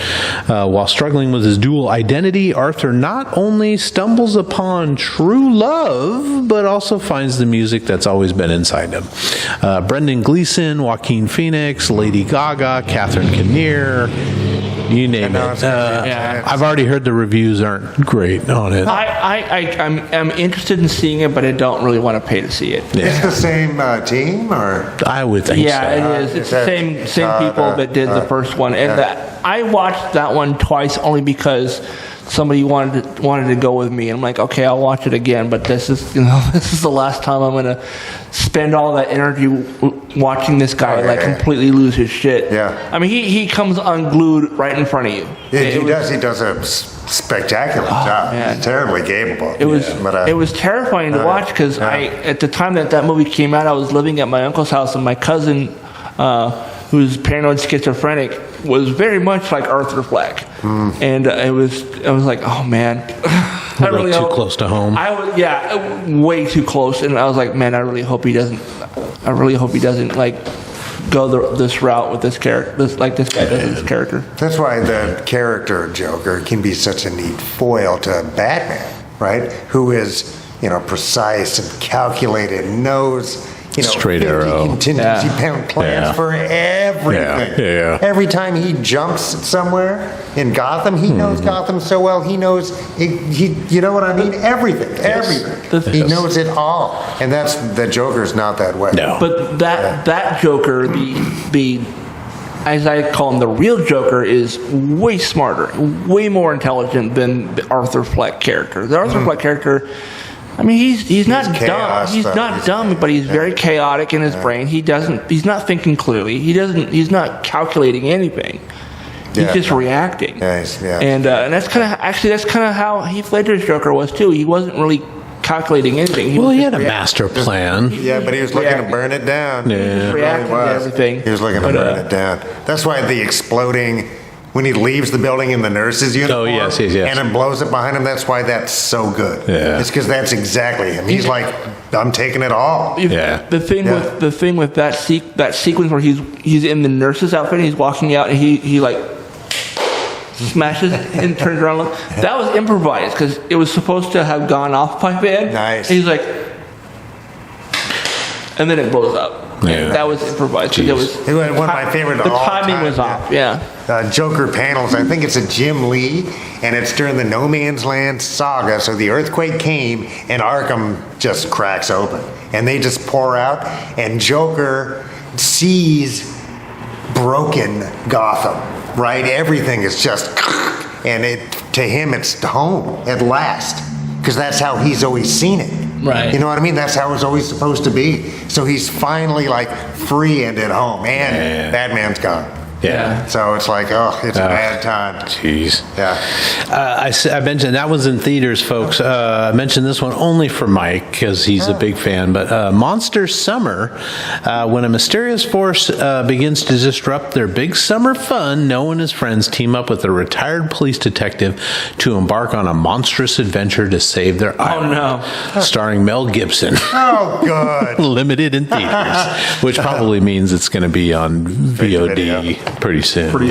While struggling with his dual identity, Arthur not only stumbles upon true love, but also finds the music that's always been inside him. Brendan Gleeson, Joaquin Phoenix, Lady Gaga, Catherine Kinnear, you name it. I've already heard the reviews aren't great on it. I'm interested in seeing it, but I don't really want to pay to see it. It's the same team, or I would think so. Yeah, it is. It's the same people that did the first one, and I watched that one twice only because somebody wanted to go with me, and I'm like, okay, I'll watch it again. But this is the last time I'm gonna spend all that energy watching this guy completely lose his shit. Yeah, I mean, he comes unglued right in front of you. He does a spectacular job. Man. He's terribly capable. It was terrifying to watch because at the time that movie came out, I was living at my uncle's house, and my cousin, who's paranoid schizophrenic, was very much like Arthur Fleck, and I was like, oh man, I really too close to home. Way too close, and I was like, man, I really hope he doesn't like go this route with this character, this guy does this character. That's why the character Joker can be such a neat foil to Batman, right? Who is precise and calculated, knows. Straight arrow. Contingency plans for everything. Yeah. Every time he jumps somewhere in Gotham, he knows Gotham so well. He knows, you know what I mean? Everything. He knows it all. And the Joker's not that way. No. But that Joker, the as I call him, the real Joker, is way smarter, way more intelligent than the Arthur Fleck character. The Arthur Fleck character, I mean, he's not dumb. He's not dumb, but he's very chaotic in his brain. He's not thinking clearly. He's not calculating anything. He's just reacting. And that's kind of how Heath Ledger's Joker was too. He wasn't really calculating anything. He had a master plan. Yeah, but he was looking to burn it down. He was reacting to everything. He was looking to burn it down. That's why the exploding, when he leaves the building in the nurse's uniform, and it blows up behind him, that's why that's so good. Yeah. It's because that's exactly him. He's like, I'm taking it all. The thing with that sequence where he's in the nurse's outfit and he's walking out and he like smashes and turns around. That was improvised because it was supposed to have gone off by then. Nice. And he's like, and then it blows up. Yeah. That was improvised. It was one of my favorite. The timing was off. Yeah. Joker panels. I think it's a Jim Lee, and it's during the No Man's Land saga. So the earthquake came, and Arkham just cracks open, and they just pour out, and Joker sees broken Gotham. Right, everything is just, and to him it's home at last, because that's how he's always seen it. Right. You know what I mean? That's how it's always supposed to be. So he's finally like free and at home, and Batman's gone. Yeah. So it's like, it's a bad time. Jeez. Yeah. I mentioned that was in theaters, folks. I mentioned this one only for Mike because he's a big fan. But Monster Summer, when a mysterious force begins to disrupt their big summer fun, Noah and his friends team up with a retired police detective to embark on a monstrous adventure to save their island. Oh, no. Starring Mel Gibson. Oh, good. Limited in theaters, which probably means it's going to be on VOD. Pretty soon. Boys,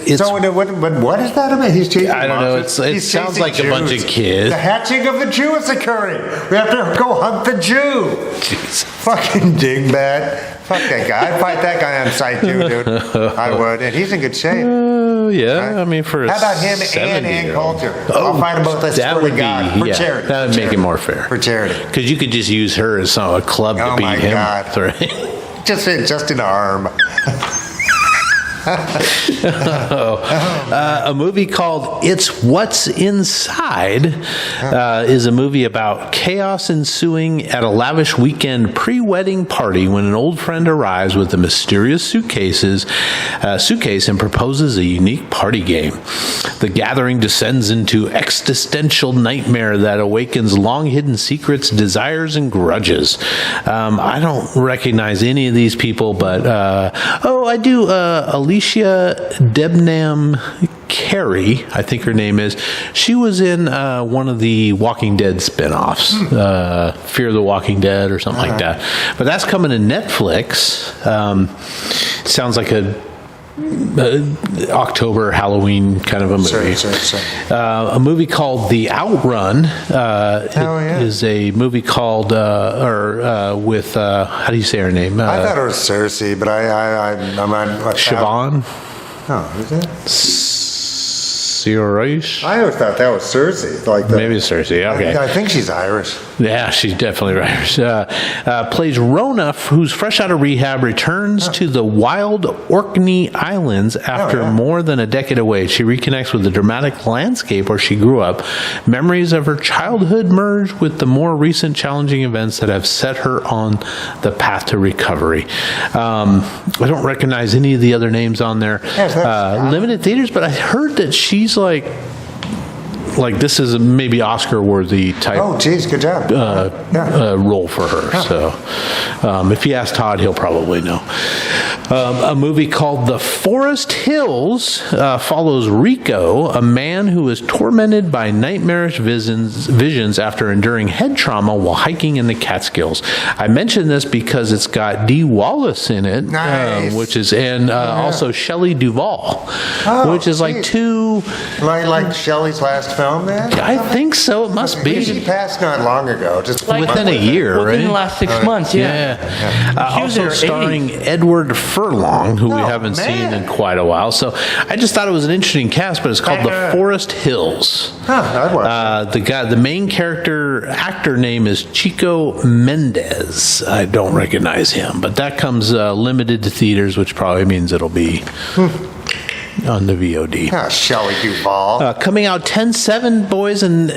it's... So what is that about? He's chasing I don't know. It sounds like Jews. A bunch of kids. The hatching of the Jew is occurring. We have to go hunt the Jew. Jeez. Fucking dingbat. Fuck that guy. I'd fight that guy on sight too, dude. I would. And he's in good shape. Yeah, right? I mean, for how about him and Ann Coulter? I'll fight them both. That would be for charity. That would make it more fair for charity. Because you could just use her as a club to beat him. God. Just an arm. A movie called It's What's Inside is a movie about chaos ensuing at a lavish weekend pre-wedding party when an old friend arrives with a mysterious suitcase and proposes a unique party game. The gathering descends into existential nightmare that awakens long-hidden secrets, desires, and grudges. I don't recognize any of these people, but I do. Alicia Debnam Carey, I think her name is. She was in one of the Walking Dead spinoffs, Fear the Walking Dead or something like that. But that's coming to Netflix. Sounds like a October Halloween kind of a movie. Sure. A movie called The Outrun is a movie called with how do you say her name? I thought it was Cersei, but I'm not Siobhan. Oh, is it? Irish? I always thought that was Cersei. Maybe it's Cersei, okay. I think she's Irish. Yeah, she's definitely Irish. Plays Rona, who's fresh out of rehab, returns to the wild Orkney Islands after more than a decade away. She reconnects with the dramatic landscape where she grew up. Memories of her childhood merge with the more recent challenging events that have set her on the path to recovery. I don't recognize any of the other names on there. Limited theaters, but I heard that she's like this is a maybe Oscar-worthy type. Oh, geez, good job. Role for her. So, if you ask Todd, he'll probably know. A movie called The Forest Hills follows Rico, a man who is tormented by nightmarish visions after enduring head trauma while hiking in the Catskills. I mention this because it's got Dee Wallace in it, which is also Shelley Duvall, which is like two. Like Shelley's last film. Then? I think so. It must be. She passed not long ago, just within a year, right? Within the last 6 months, Also starring Edward Furlong, who we haven't seen in quite a while. So I just thought it was an interesting cast, but it's called The Forest Hills. I'd watch the main actor name is Chico Mendez. I don't recognize him, but that comes limited to theaters, which probably means it'll be on the VOD. Shelley Duvall. Coming out 10/7, boys, and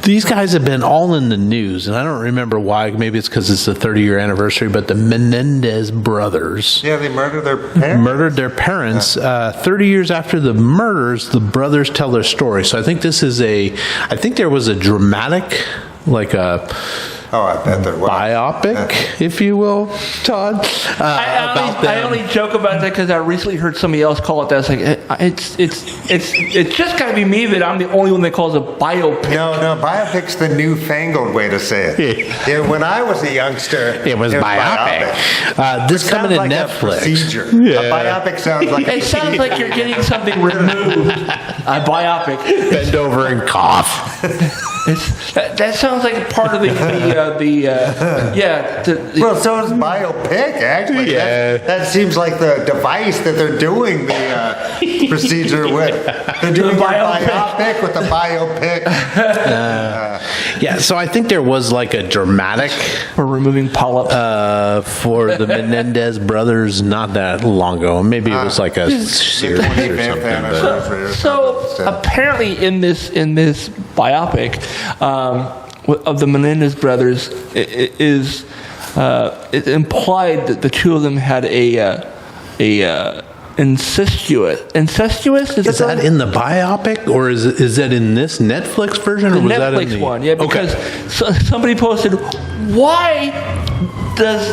these guys have been all in the news, and I don't remember why. Maybe it's because it's the 30-year anniversary, but the Menendez brothers. Yeah, they murdered their parents. 30 years after the murders, the brothers tell their story. So I think I think there was a dramatic, I bet there was. Biopic, if you will, Todd. I only joke about that because I recently heard somebody else call it that. It's it's just got to be me that I'm the only one that calls it biopic. No, biopic's the newfangled way to say it. When I was a youngster, it was biopic. This coming to like Netflix. A procedure. Yeah. A biopic sounds like. It sounds like you're getting something removed. A biopic. Bend over and cough. That sounds like part of the well, so is biopic, actually. Yeah. That seems like the device that they're doing the procedure with. They're doing a biopic with a biopic. So I think there was like a dramatic... For removing polyps. For the Menendez brothers not that long ago. Maybe it was like a series or something. So apparently in this biopic... of the Menendez brothers, it implied that the two of them had a incestuous. Is that in the biopic, or is that in this Netflix version? Or was that in the one? Yeah, because somebody posted, why does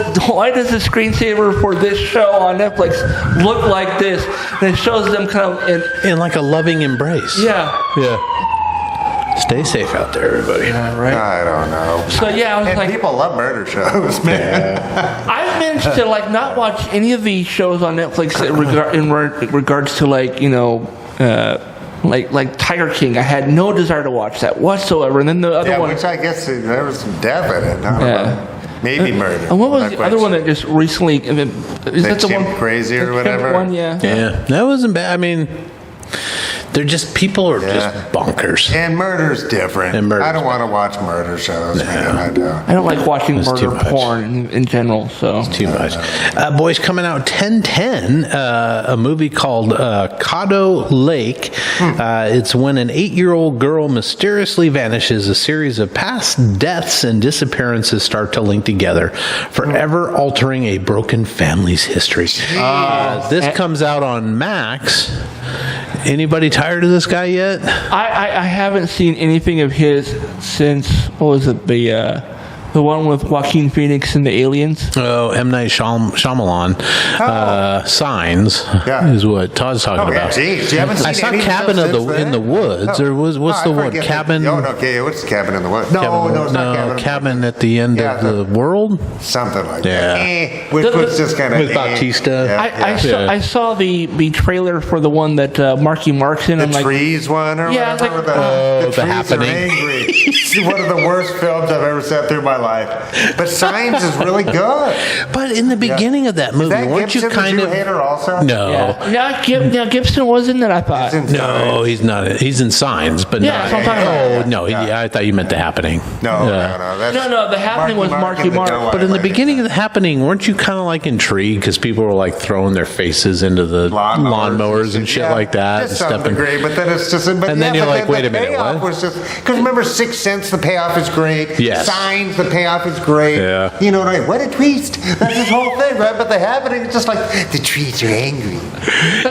the screensaver for this show on Netflix look like this? And it shows them kind of in like a loving embrace. Yeah. Stay safe out there, everybody. Yeah, right. I don't know. So I was people love murder shows, man. I've managed to not watch any of these shows on Netflix in regards to like Tiger King. I had no desire to watch that whatsoever. And then the other one, which I guess there was some death in it. Maybe murder. And what was the other one that just recently? Is that the one Crazy or whatever? One, yeah. That wasn't bad. I mean. They're just, people are just bonkers. And murder's different. I don't want to watch murder shows, man. I don't like watching murder porn in general, so. It's too much. Boys, coming out 10/10, a movie called Caddo Lake. It's when an 8-year-old girl mysteriously vanishes. A series of past deaths and disappearances start to link together, forever altering a broken family's history. This comes out on Max. Anybody tired of this guy yet? I haven't seen anything of his since, what was it, the one with Joaquin Phoenix and the aliens? Oh, M. Night Shyamalan. Signs is what Todd's talking about. Geez, you haven't seen I saw any Cabin in the Woods, or what's the one? Cabin? What's Cabin in the Woods? No, it's not Cabin at the End of the World? Something like that. Which was just kind of... With Bautista. I saw the trailer for the one that Marky Mark's in. The Trees one? Or whatever. The Trees Happening. Are angry. It's one of the worst films I've ever sat through in my life. But Signs is really good. But in the beginning of that movie, weren't you kind of... hater also? No. Yeah, Gibson was in it, I thought. No, he's not. He's in Signs, but that's what I'm talking about. No, I thought you meant The Happening. No. The Happening was Marky Mark. But in the beginning of The Happening, weren't you kind of like intrigued because people were like throwing their faces into the lawnmowers and shit like that? To some degree, but then it's just... And then you're like, wait a minute, what? Because remember, 6th Sense, the payoff is great. Yes. Signs, the payoff is great. Yeah. You know what I mean? What a twist. That's his whole thing, right? But The Happening, it's just like, the trees are angry.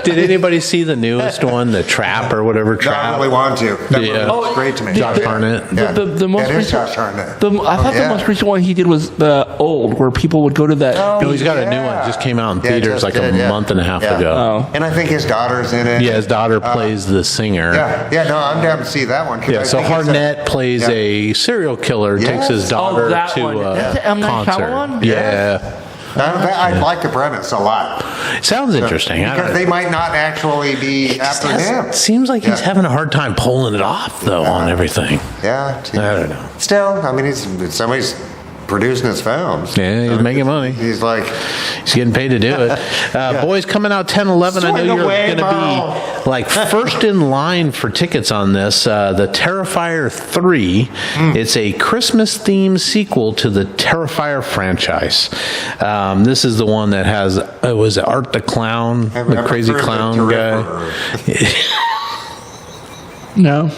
Did anybody see the newest one, The Trap or whatever? Trap? I really want to. That looks great to me. Josh Hartnett. The most recent, Josh Hartnett. I thought the most recent one he did was the Old, where people would go to that. No, he's got a new one. Just came out in theaters like a month and a half ago. Oh. And I think his daughter's in it. Yeah, his daughter plays the singer. No, I'm down to see that one. Yeah, so Hartnett plays a serial killer, takes his daughter to a concert. Yeah. I like the premise a lot. Sounds interesting. Because they might not actually be after him. Seems like he's having a hard time pulling it off, though, on everything. Yeah. I don't know. Still, I mean, somebody's producing his films. Yeah, he's making money. He's getting paid to do it. Boys, coming out 10/11. I know you're going to be like first in line for tickets on this. The Terrifier 3. It's a Christmas-themed sequel to the Terrifier franchise. This is the one that has, was it Art the Clown, the crazy clown guy? No.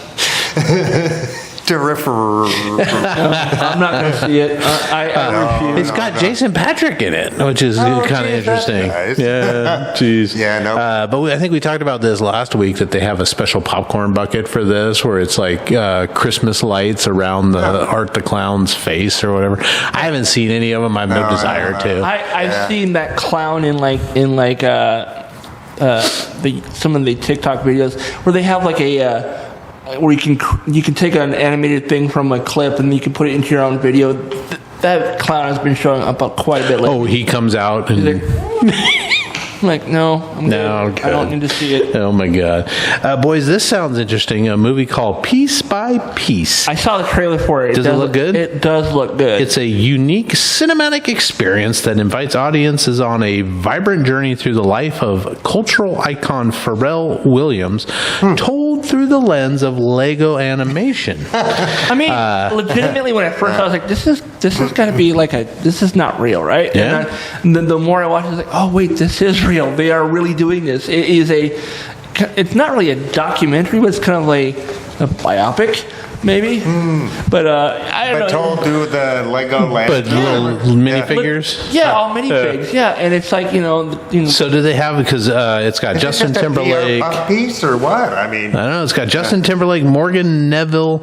I'm not going to see it. I refuse. It's got Jason Patrick in it, which is kind of interesting. Nice. Yeah, jeez. Yeah, no. But I think we talked about this last week, that they have a special popcorn bucket for this, where it's like Christmas lights around the Art the Clown's face or whatever. I haven't seen any of them. I have no desire to. I've seen that clown in some of the TikTok videos where they have like a where you can take an animated thing from a clip and you can put it into your own video. That clown has been showing up quite a bit lately. Oh, he comes out and... I'm like, no, good. I don't need to see it. Oh my God. Boys, this sounds interesting. A movie called Piece by Piece. I saw the trailer for it. Does it look good? It does look good. It's a unique cinematic experience that invites audiences on a vibrant journey through the life of cultural icon Pharrell Williams, told through the lens of Lego animation. I mean, legitimately, when at first I was like, this is going to be like this is not real, right? Yeah. And then the more I watched, I was like, oh wait, this is real. They are really doing this. It's not really a documentary, but it's kind of like a biopic, maybe. But I don't know. But told through the Lego land. But little minifigures? All minifigs. Yeah, and it's like, you know. So do they have, because it's got Justin Timberlake. A piece or what? I mean. I don't know. It's got Justin Timberlake, Morgan Neville,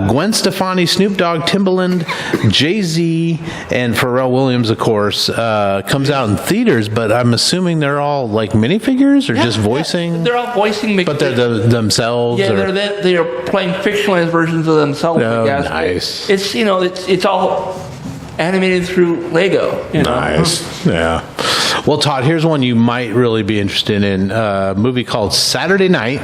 Gwen Stefani, Snoop Dogg, Timbaland, Jay-Z, and Pharrell Williams, of course. Comes out in theaters, but I'm assuming they're all like minifigures or just voicing? Yeah. They're all voicing. But they're themselves? Yeah, they're playing fictionalized versions of themselves. Oh, I guess. Nice. It's all animated through Lego. Nice. Yeah. Well, Todd, here's one you might really be interested in. A movie called Saturday Night.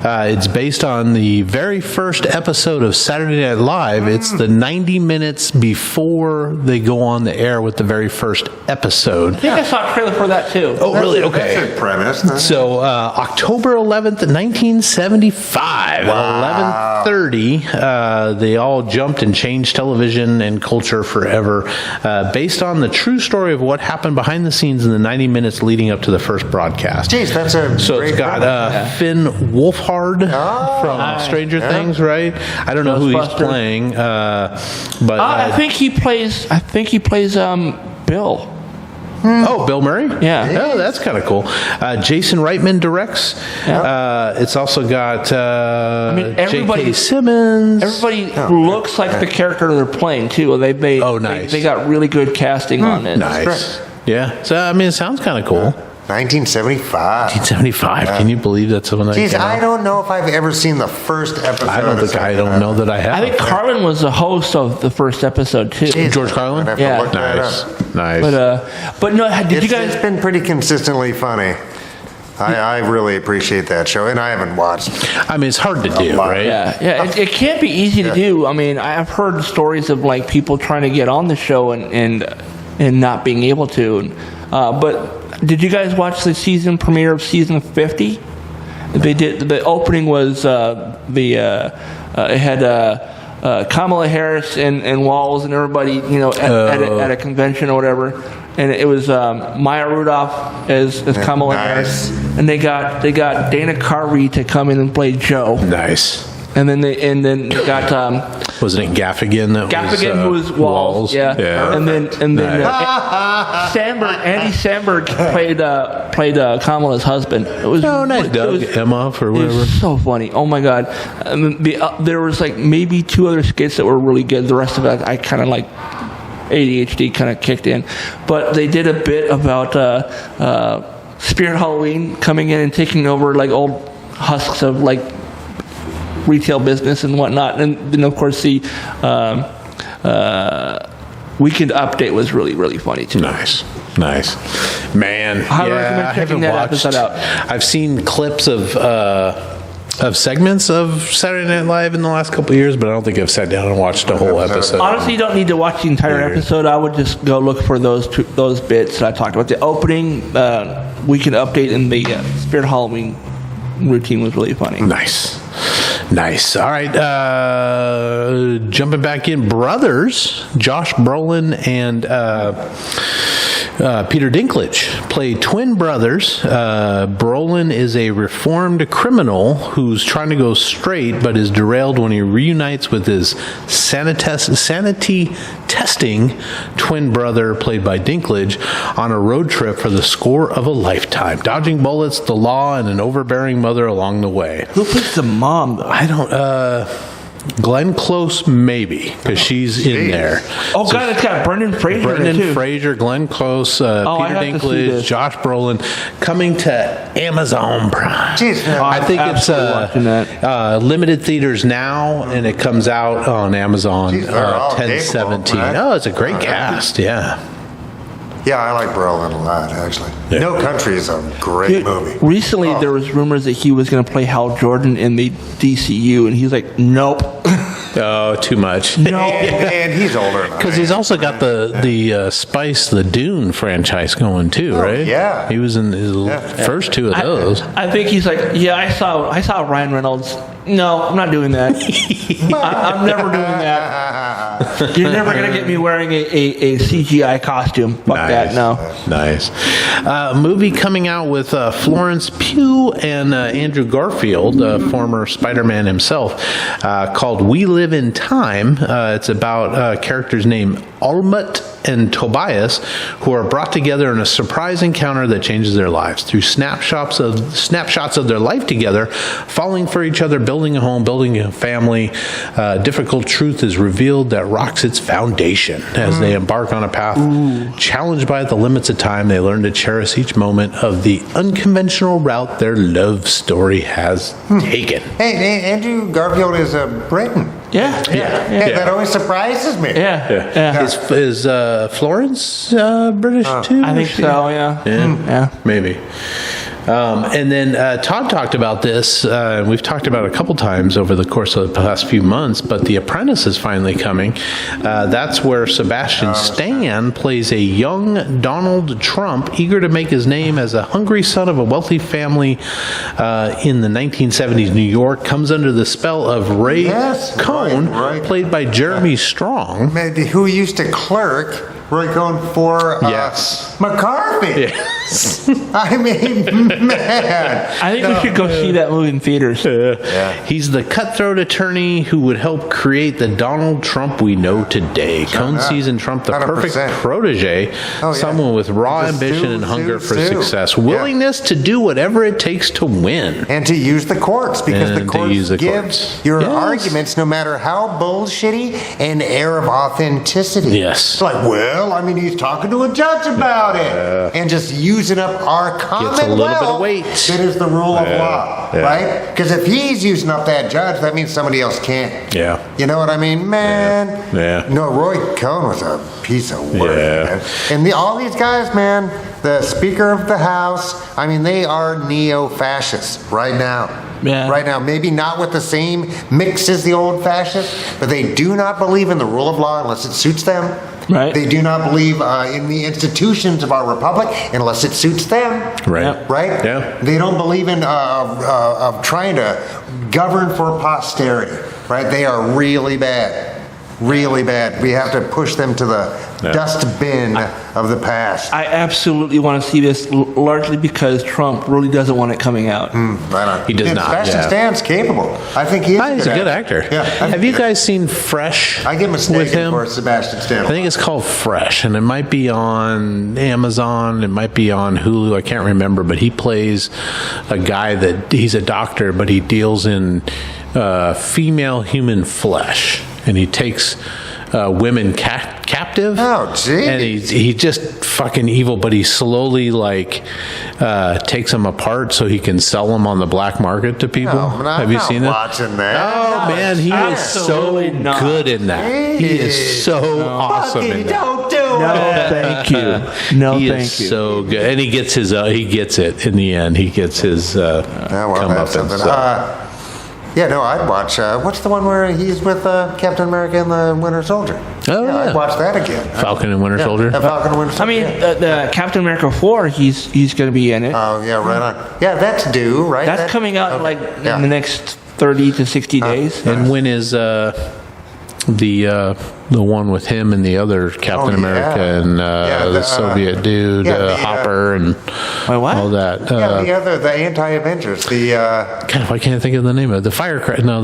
It's based on the very first episode of Saturday Night Live. It's the 90 minutes before they go on the air with the very first episode. I think I saw a trailer for that too. Oh, really? Okay. That's a premise. So, October 11th, 1975, at 11:30, they all jumped and changed television and culture forever, based on the true story of what happened behind the scenes in the 90 minutes leading up to the first broadcast. Jeez, that's a So great it's got film. Finn Wolfhard from Stranger Things, right? I don't know who he's playing, but I think he plays Bill. Oh, Bill Murray? Yeah. Oh, that's kind of cool. Jason Reitman directs. It's also got J.K. Simmons. Everybody looks like the character they're playing too. They made. Oh, nice. They got really good casting on it. Nice. Yeah. So I mean, it sounds kind of cool. 1975. 1975. Can you believe that's something? Jeez, I don't know if I've ever seen the first episode. I don't know that I have. I think Carlin was the host of the first episode too. Jeez, George Carlin? I'd have to Yeah. look that up. Nice. But no, did you guys? It's been pretty consistently funny. I really appreciate that show, and I haven't watched. I mean, it's hard to do, right? Yeah. It can't be easy to do. I mean, I've heard stories of like people trying to get on the show and not being able to. But did you guys watch the season premiere of season 50? They did. The opening was it had Kamala Harris and Walls and everybody, at a convention or whatever, and it was Maya Rudolph as Kamala Harris, and they got Dana Carvey to come in and play Joe. Nice. And then they got wasn't it Gaffigan that Gaffigan was who was Walls, yeah. And then Andy Samberg played Kamala's husband. It was nice. Doug Emhoff or whatever. It was so funny. Oh my god. There was like maybe 2 other skits that were really good. The rest of it I kind of like ADHD kind of kicked in. But they did a bit about Spirit Halloween coming in and taking over like old husks of like retail business and whatnot, and then of course the weekend update was really, really funny too. Nice, man. I recommend checking that episode out. I've seen clips of segments of Saturday Night Live in the last couple of years, but I don't think I've sat down and watched a whole episode. Honestly, you don't need to watch the entire episode. I would just go look for those bits that I talked about. The opening weekend update and the Spirit Halloween routine was really funny. Nice. All right. Jumping back in, brothers, Josh Brolin and Peter Dinklage play twin brothers. Brolin is a reformed criminal who's trying to go straight, but is derailed when he reunites with his sanity testing twin brother, played by Dinklage, on a road trip for the score of a lifetime, dodging bullets, the law, and an overbearing mother along the way. Who plays the mom, though? I don't. Glenn Close, maybe, because she's in there. Oh, so God, it's got Brendan Fraser. Brendan Fraser, Glenn Close, Peter Dinklage, Josh Brolin, coming to Amazon Prime. Jeez, I think it's limited theaters now, and it comes out on Amazon 10/17. Right? Oh, it's a great cast, yeah. Yeah, I like Brolin a lot, actually. Yeah. No Country is a great movie. Recently, there was rumors that he was going to play Hal Jordan in the DCU, and he's like, nope. Oh, too much. No, and he's older now. Because he's also got the Spice the Dune franchise going too, right? Yeah, he was in his first 2 of those. I think he's like, yeah, I saw Ryan Reynolds. No, I'm not doing that. I'm never doing that. You're never gonna get me wearing a CGI costume. Fuck that. No. Nice. Movie coming out with Florence Pugh and Andrew Garfield, former Spider-Man himself, called We Live in Time. It's about characters named Almut and Tobias, who are brought together in a surprise encounter that changes their lives. Through snapshots of their life together, falling for each other, building a home, building a family, difficult truth is revealed that rocks its foundation. As they embark on a path challenged by the limits of time, they learn to cherish each moment of the unconventional route their love story has taken. Hey, Andrew Garfield is a Briton. Yeah. That always surprises me. Yeah. Is Florence British too? I think so. Yeah. Maybe. And then Todd talked about this, and we've talked about it a couple times over the course of the past few months, but The Apprentice is finally coming. That's where Sebastian Stan plays a young Donald Trump, eager to make his name as a hungry son of a wealthy family in the 1970s New York, comes under the spell of Ray Cohn, played by Jeremy Strong. Who used to clerk Roy Cohn for McCarthy. Yes. I mean, man. I think we should go see that movie in theaters. He's the cutthroat attorney who would help create the Donald Trump we know today. Cohn sees in Trump the 100%. Perfect protege, someone with raw ambition and hunger for success, willingness to do whatever it takes to win. And to use the courts, because the courts give your arguments, no matter how bullshitty, an air of authenticity. Yes. It's like, well, I mean, he's talking to a judge about it. And just using up our common a little bit of weight. That is the rule of law, right? Because if he's using up that judge, that means somebody else can't. Yeah. You know what I mean? Man. No, Roy Cohn was a piece of work, man. And all these guys, man, the Speaker of the House, I mean, they are neo-fascists right now. Right now, maybe not with the same mix as the old fascists, but they do not believe in the rule of law unless it suits them. Right. They do not believe in the institutions of our republic unless it suits them. Right. Right? Yeah. They don't believe in of trying to govern for posterity. Right? They are really bad. Really bad. We have to push them to the dustbin of the past. I absolutely want to see this, largely because Trump really doesn't want it coming out. Right on. He does not. Sebastian Stan's capable. I think he is. He's a good actor. Yeah. Have you guys seen Fresh? I get mistaken for Sebastian Stan. I think it's called Fresh, and it might be on Amazon. It might be on Hulu. I can't remember, but he plays a guy that he's a doctor, but he deals in female human flesh, and he takes women captive. Oh, gee. And he's just fucking evil, but he slowly takes them apart so he can sell them on the black market to people. Have you seen it? Watching that. Oh man, he is so good in that. Jeez. He is so awesome in that. Don't do No, it. thank you. No, He thank is you. so good, and he gets it in the end. He gets his comeuppance. I'd watch. What's the one where he's with Captain America and the Winter Soldier? Oh, yeah. I'd watch that again. Falcon and Winter Soldier. Falcon and Winter Soldier. I mean, the Captain America 4, he's going to be in it. Oh yeah, right on. Yeah, that's due, right? That's coming out in the next 30 to 60 days. And when is the one with him and the other Captain America and the Soviet dude Hopper and all that? The anti-Avengers. God, I can't think of the name of it. The firecracker. No, I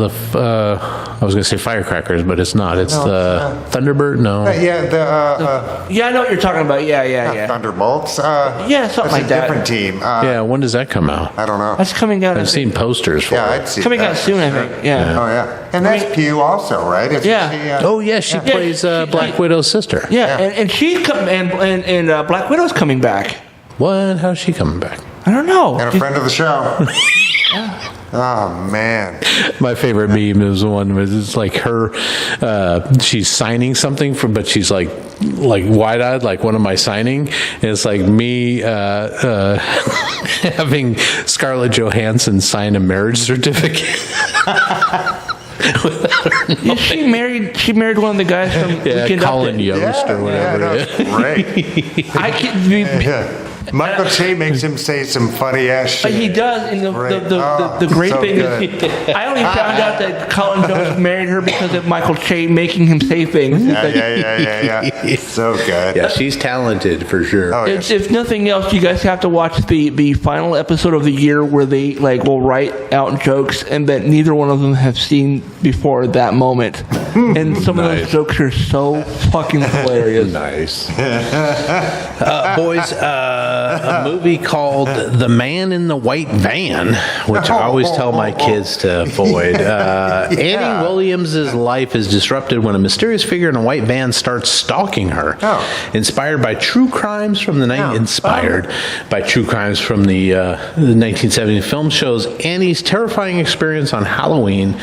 was going to say firecrackers, but it's not. It's the Thunderbird. No. I know what you're talking about. Yeah. Thunderbolts. Something like that. Different team. When does that come out? I don't know. That's coming out. I've seen posters for it. I'd see coming that. out soon, I think. Yeah. Oh yeah, and that's Pew also, right? She plays Black Widow's sister. Yeah, and she's and Black Widow's coming back. What? How's she coming back? I don't know. And a friend of the show. Oh man, my favorite meme is the one where it's like her. She's signing something but she's like wide-eyed, like, what am I signing? And it's like me having Scarlett Johansson sign a marriage certificate. She married one of the guys from Weekend Colin Update. Yost or whatever. Great. Michael Che makes him say some funny ass shit. He does, and the great thing is, I only found out that Colin Jost married her because of Michael Che making him say things. Yeah. So good. Yeah, she's talented for sure. Oh, yes. If nothing else, you guys have to watch the final episode of the year where they will write out jokes and that neither one of them have seen before that moment. And some of those jokes are so fucking hilarious. Nice. Boys, a movie called The Man in the White Van, which I always tell my kids to avoid. Annie Williams' life is disrupted when a mysterious figure in a white van starts stalking her. Inspired by true crimes from the 1970 film shows Annie's terrifying experience on Halloween,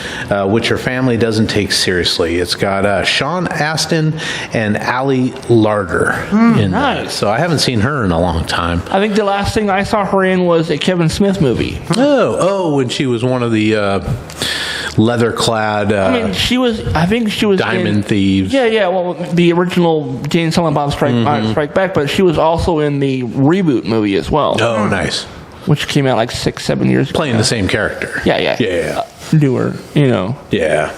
which her family doesn't take seriously. It's got Sean Astin and Ali Larder in that. So I haven't seen her in a long time. I think the last thing I saw her in was a Kevin Smith movie. When she was one of the leather-clad. I think she was Diamond Thieves. Yeah. Well, the original Jane and Silent Bob Strike Back, but she was also in the reboot movie as well. Oh, nice. Which came out like 6-7 years ago. Playing the same character. Yeah. Newer, Yeah.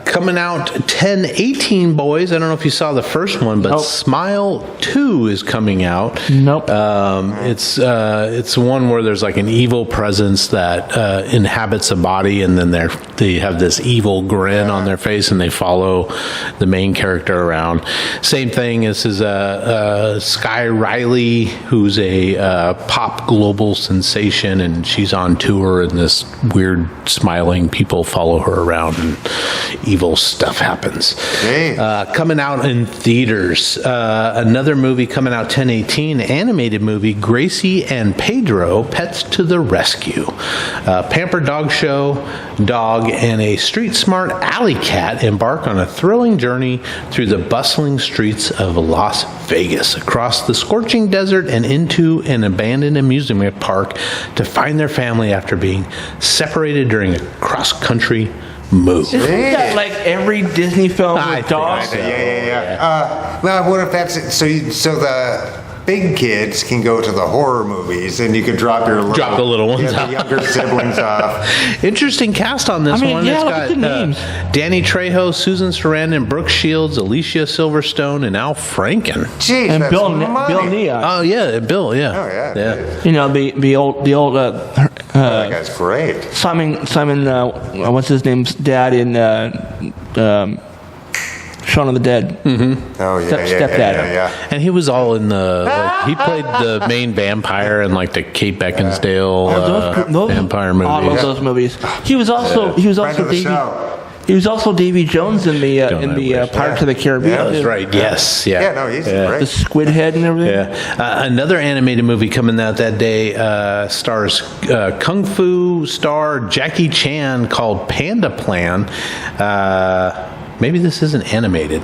Coming out 10/18, boys. I don't know if you saw the first one, but Smile 2 is coming out. Nope. It's one where there's like an evil presence that inhabits a body, and then they have this evil grin on their face, and they follow the main character around. Same thing. This is Sky Riley, who's a pop global sensation, and she's on tour, and this weird smiling people follow her around, and evil stuff happens. Coming out in theaters, another movie coming out 10/18, animated movie, Gracie and Pedro, Pets to the Rescue. Pampered dog and a street smart alley cat embark on a thrilling journey through the bustling streets of Las Vegas, across the scorching desert and into an abandoned amusement park to find their family after being separated during a cross-country move. Isn't that like every Disney film with dogs? Well, what if that's it? So the big kids can go to the horror movies, and you can drop the little ones off. The younger siblings off. Interesting cast on this one. Yeah, it's look at the names. Danny Trejo, Susan Sarandon, Brooke Shields, Alicia Silverstone, and Al Franken. Jeez, and that's Bill money. Neon. Oh yeah, Bill. Yeah. Oh yeah. Yeah. The old. That guy's great. Simon. What's his name's dad in Shaun of the Dead. Mm-hmm. Oh yeah, Stepdad. Yeah. And he was all in the. he played the main vampire in like the Kate Beckinsale vampire movies. I love those movies. He was also Davy Jones in the Pirates of the Caribbean. Yeah, that's right. Yes. Yeah. Yeah. No, he's great. The squid head and everything. Yeah. Another animated movie coming out that day stars Kung Fu star Jackie Chan called Panda Plan. Maybe this isn't animated.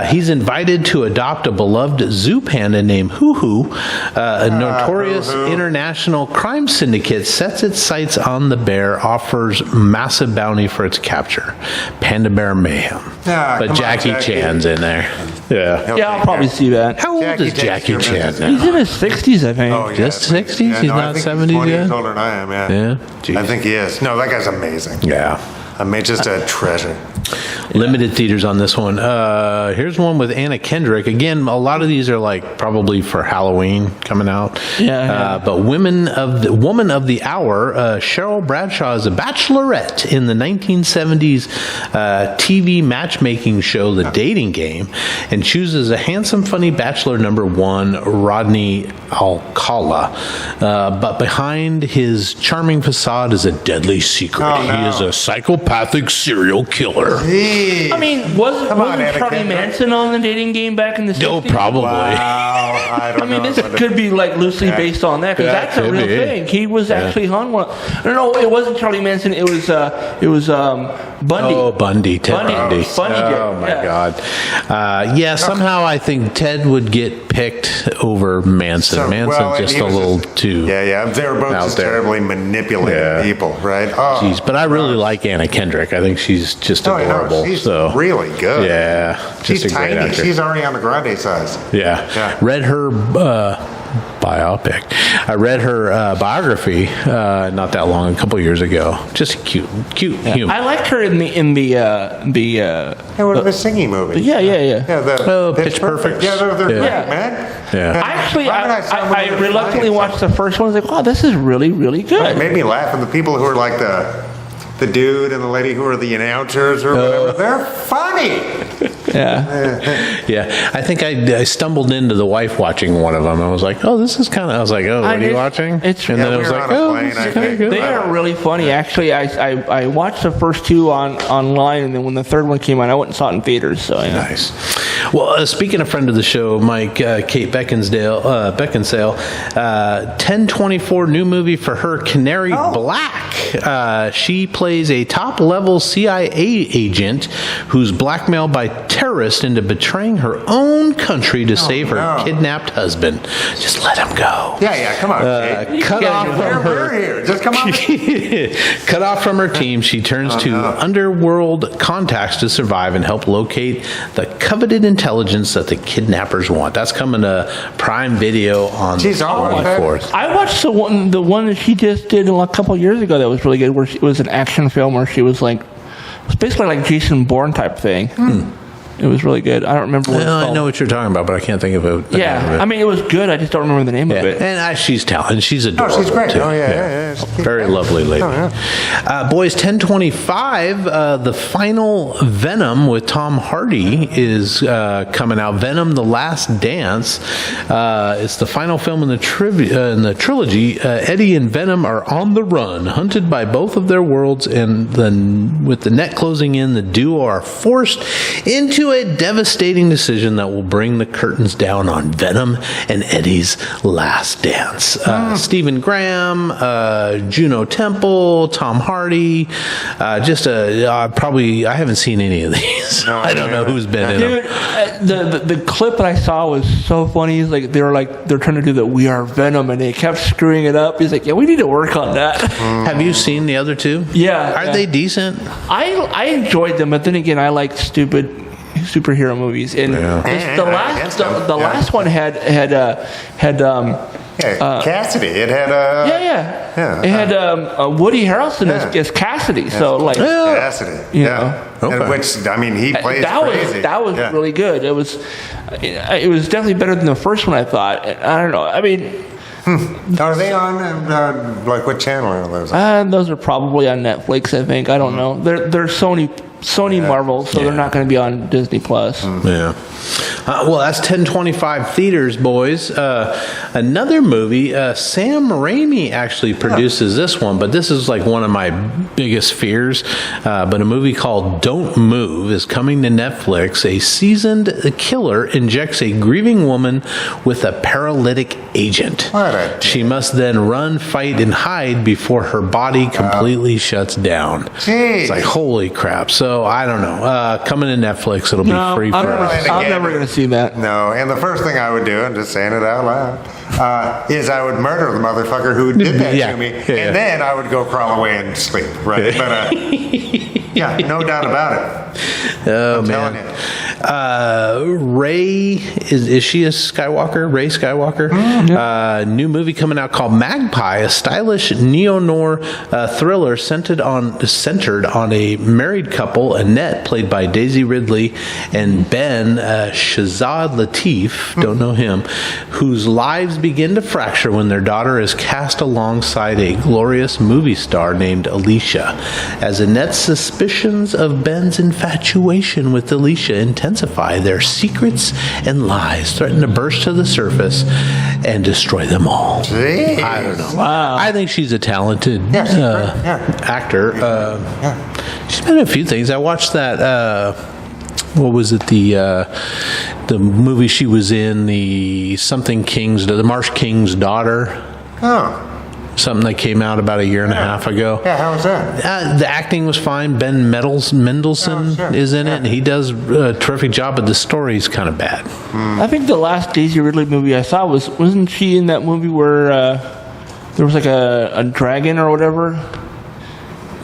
He's invited to adopt a beloved zoo panda named Hoo-Hoo. A notorious international crime syndicate sets its sights on the bear, offers massive bounty for its capture. Panda Bear Mayhem. But Jackie Chan's in there. Yeah. Yeah, I'll probably see that. How old is Jackie Chan now? He's in his 60s, I think. Oh, yeah. Just 60s? Yeah, He's no, not 70s he's 20 yet? years older than I am, yeah. Yeah? I think he is. No, that guy's amazing. Yeah. I mean, just a treasure. Limited theaters on this one. Here's one with Anna Kendrick. Again, a lot of these are like probably for Halloween coming out. But Woman of the Hour, Cheryl Bradshaw is a bachelorette in the 1970s TV matchmaking show The Dating Game, and chooses a handsome, funny bachelor number one, Rodney Alcala. But behind his charming facade is a deadly secret. He is a psychopathic serial killer. Jeez. I mean, wasn't Charlie Manson on The Dating Game back in the 60s? No, probably. Wow, I don't know. This could be like loosely based on that, because that's a real thing. He was actually hung one. No, it wasn't Charlie Manson. It was Bundy. Oh, Bundy. Ted Bundy. Oh my God. Somehow I think Ted would get picked over Manson. Manson's just a little too. Yeah. They were both just terribly manipulative people, right? Oh, jeez, but I really like Anna Kendrick. I think she's just adorable. She's really good. Yeah, she's just a great tiny. actor. She's already on the Grande size. Yeah. Read her biopic. I read her biography not that long, a couple years ago. Just cute human. I liked her in the the singing movie. Yeah. Pitch Perfect. Yeah, they're great, Yeah. man. Yeah. Actually, I reluctantly watched the first one. I was like, wow, this is really, really good. It made me laugh. And the people who are like the dude and the lady who are the announcers or whatever, they're funny. Yeah. I think I stumbled into the wife watching one of them. I was like, oh, this is kind of. I was like, oh, what are you watching? And then I was like, oh, this is kind of good. They are really funny. Actually, I watched the first two online, and then when the third one came out, I went and saw it in theaters. So nice. Well, speaking of friend of the show, Mike, Kate Beckinsale, 1024 new movie for her, Canary Black. She plays a top-level CIA agent who's blackmailed by terrorists into betraying her own country to save her kidnapped husband. Just let him go. Yeah, come on. Cut off from her. Here. Just come on. Cut off from her team, she turns to underworld contacts to survive and help locate the coveted intelligence that the kidnappers want. That's coming to Prime Video on the 24th. I watched the one that she just did a couple of years ago that was really good, where it was an action film where she was like, it's basically like Jason Bourne type thing. It was really good. I don't remember what it's called. I know what you're talking about, but I can't think of it. I mean, it was good. I just don't remember the name of it. And she's talented. She's adorable. Oh, she's great. Too. Very lovely lady. Boys, 1025, the final Venom with Tom Hardy is coming out. Venom: The Last Dance. It's the final film in the trilogy. Eddie and Venom are on the run, hunted by both of their worlds, and then with the net closing in, the duo are forced into a devastating decision that will bring the curtains down on Venom and Eddie's last dance. Stephen Graham, Juno Temple, Tom Hardy. I haven't seen any of these. I don't know who's been in them. The clip that I saw was so funny. He's like, they're trying to do that. We are Venom, and they kept screwing it up. He's like, yeah, we need to work on that. Have you seen the other two? Yeah. Are they decent? I enjoyed them, but then again, I like stupid superhero movies, and the last one had Cassidy. It had it had Woody Harrelson as Cassidy. So like Cassidy, you know. And which he plays crazy. That was really good. It was definitely better than the first one. I thought. I don't know. I mean. Are they on, what channel are those on? Those are probably on Netflix, I think. I don't know. They're Sony Marvel, so they're not going to be on Disney Plus. Yeah. Well, that's 1025 theaters, boys. Another movie, Sam Raimi actually produces this one, but this is like one of my biggest fears. But a movie called Don't Move is coming to Netflix. A seasoned killer injects a grieving woman with a paralytic agent. She must then run, fight, and hide before her body completely shuts down. Jeez. It's like, holy crap. So, I don't know. Coming to Netflix, it'll be free for us. I'm never going to see that. No, and the first thing I would do, and just saying it out loud, is I would murder the motherfucker who did that to me, and then I would go crawl away and sleep, right? But, no doubt about it. Oh, man. Rey, is she a Skywalker? Rey Skywalker? New movie coming out called Magpie, a stylish neo-noir thriller centered on a married couple, Annette, played by Daisy Ridley, and Ben Shazad Latif, don't know him, whose lives begin to fracture when their daughter is cast alongside a glorious movie star named Alicia. As Annette's suspicions of Ben's infatuation with Alicia intensify, their secrets and lies threaten to burst to the surface and destroy them all. Jeez. I don't know. Wow. I think she's a talented actor. She's been in a few things. I watched that. What was it? The movie she was in, the Marsh King's daughter. Oh. Something that came out about a year and a half ago. Yeah, how was that? The acting was fine. Ben Mendelsohn is in it, and he does a terrific job, but the story's kind of bad. I think the last Daisy Ridley movie I saw wasn't she in that movie where there was like a dragon or whatever?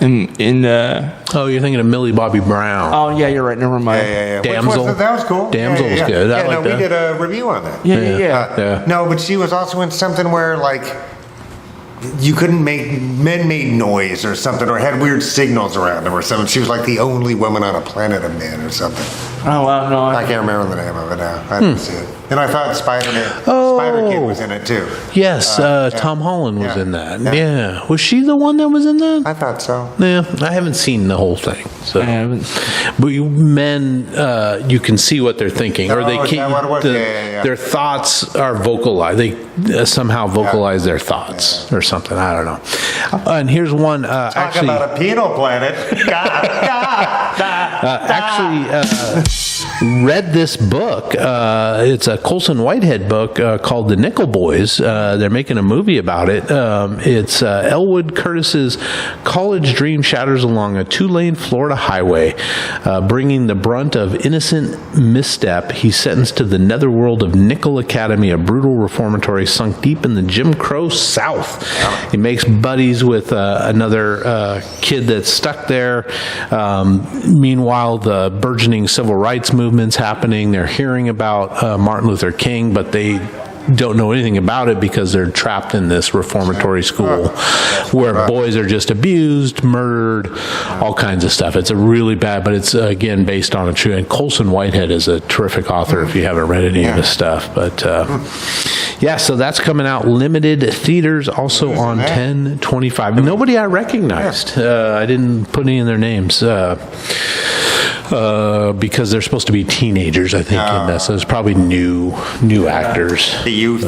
Oh, you're thinking of Millie Bobby Brown. Oh, yeah, you're right. Never mind. Yeah. Damsel. That was cool. Damsel was good. We did a review on that. Yeah. No, but she was also in something where, you couldn't men made noise or something, or had weird signals around them or something. She was like the only woman on a planet of men or something. Oh, wow, no. I can't remember the name of it now. I didn't see it. And I thought Spider Kid was in it too. Yes, Tom Holland was in that. Yeah. Was she the one that was in that? I thought so. Yeah, I haven't seen the whole thing. So. I haven't. But you can see what they're thinking, or they can't. Their thoughts are vocalized. They somehow vocalize their thoughts or something. I don't know. And here's one. Talk about a penal planet. Read this book. It's a Colson Whitehead book called The Nickel Boys. They're making a movie about it. It's Elwood Curtis's college dream shatters along a 2-lane Florida highway, bringing the brunt of innocent misstep. He's sentenced to the netherworld of Nickel Academy, a brutal reformatory sunk deep in the Jim Crow South. He makes buddies with another kid that's stuck there. Meanwhile, the burgeoning civil rights movement's happening. They're hearing about Martin Luther King, but they don't know anything about it because they're trapped in this reformatory school where boys are just abused, murdered, all kinds of stuff. It's a really bad, but it's again based on a true. And Colson Whitehead is a terrific author if you haven't read any of his stuff. But so that's coming out limited theaters also on 10/25. Nobody I recognized. I didn't put any in their names. Because they're supposed to be teenagers, I think, in this. So it's probably new actors. The youth.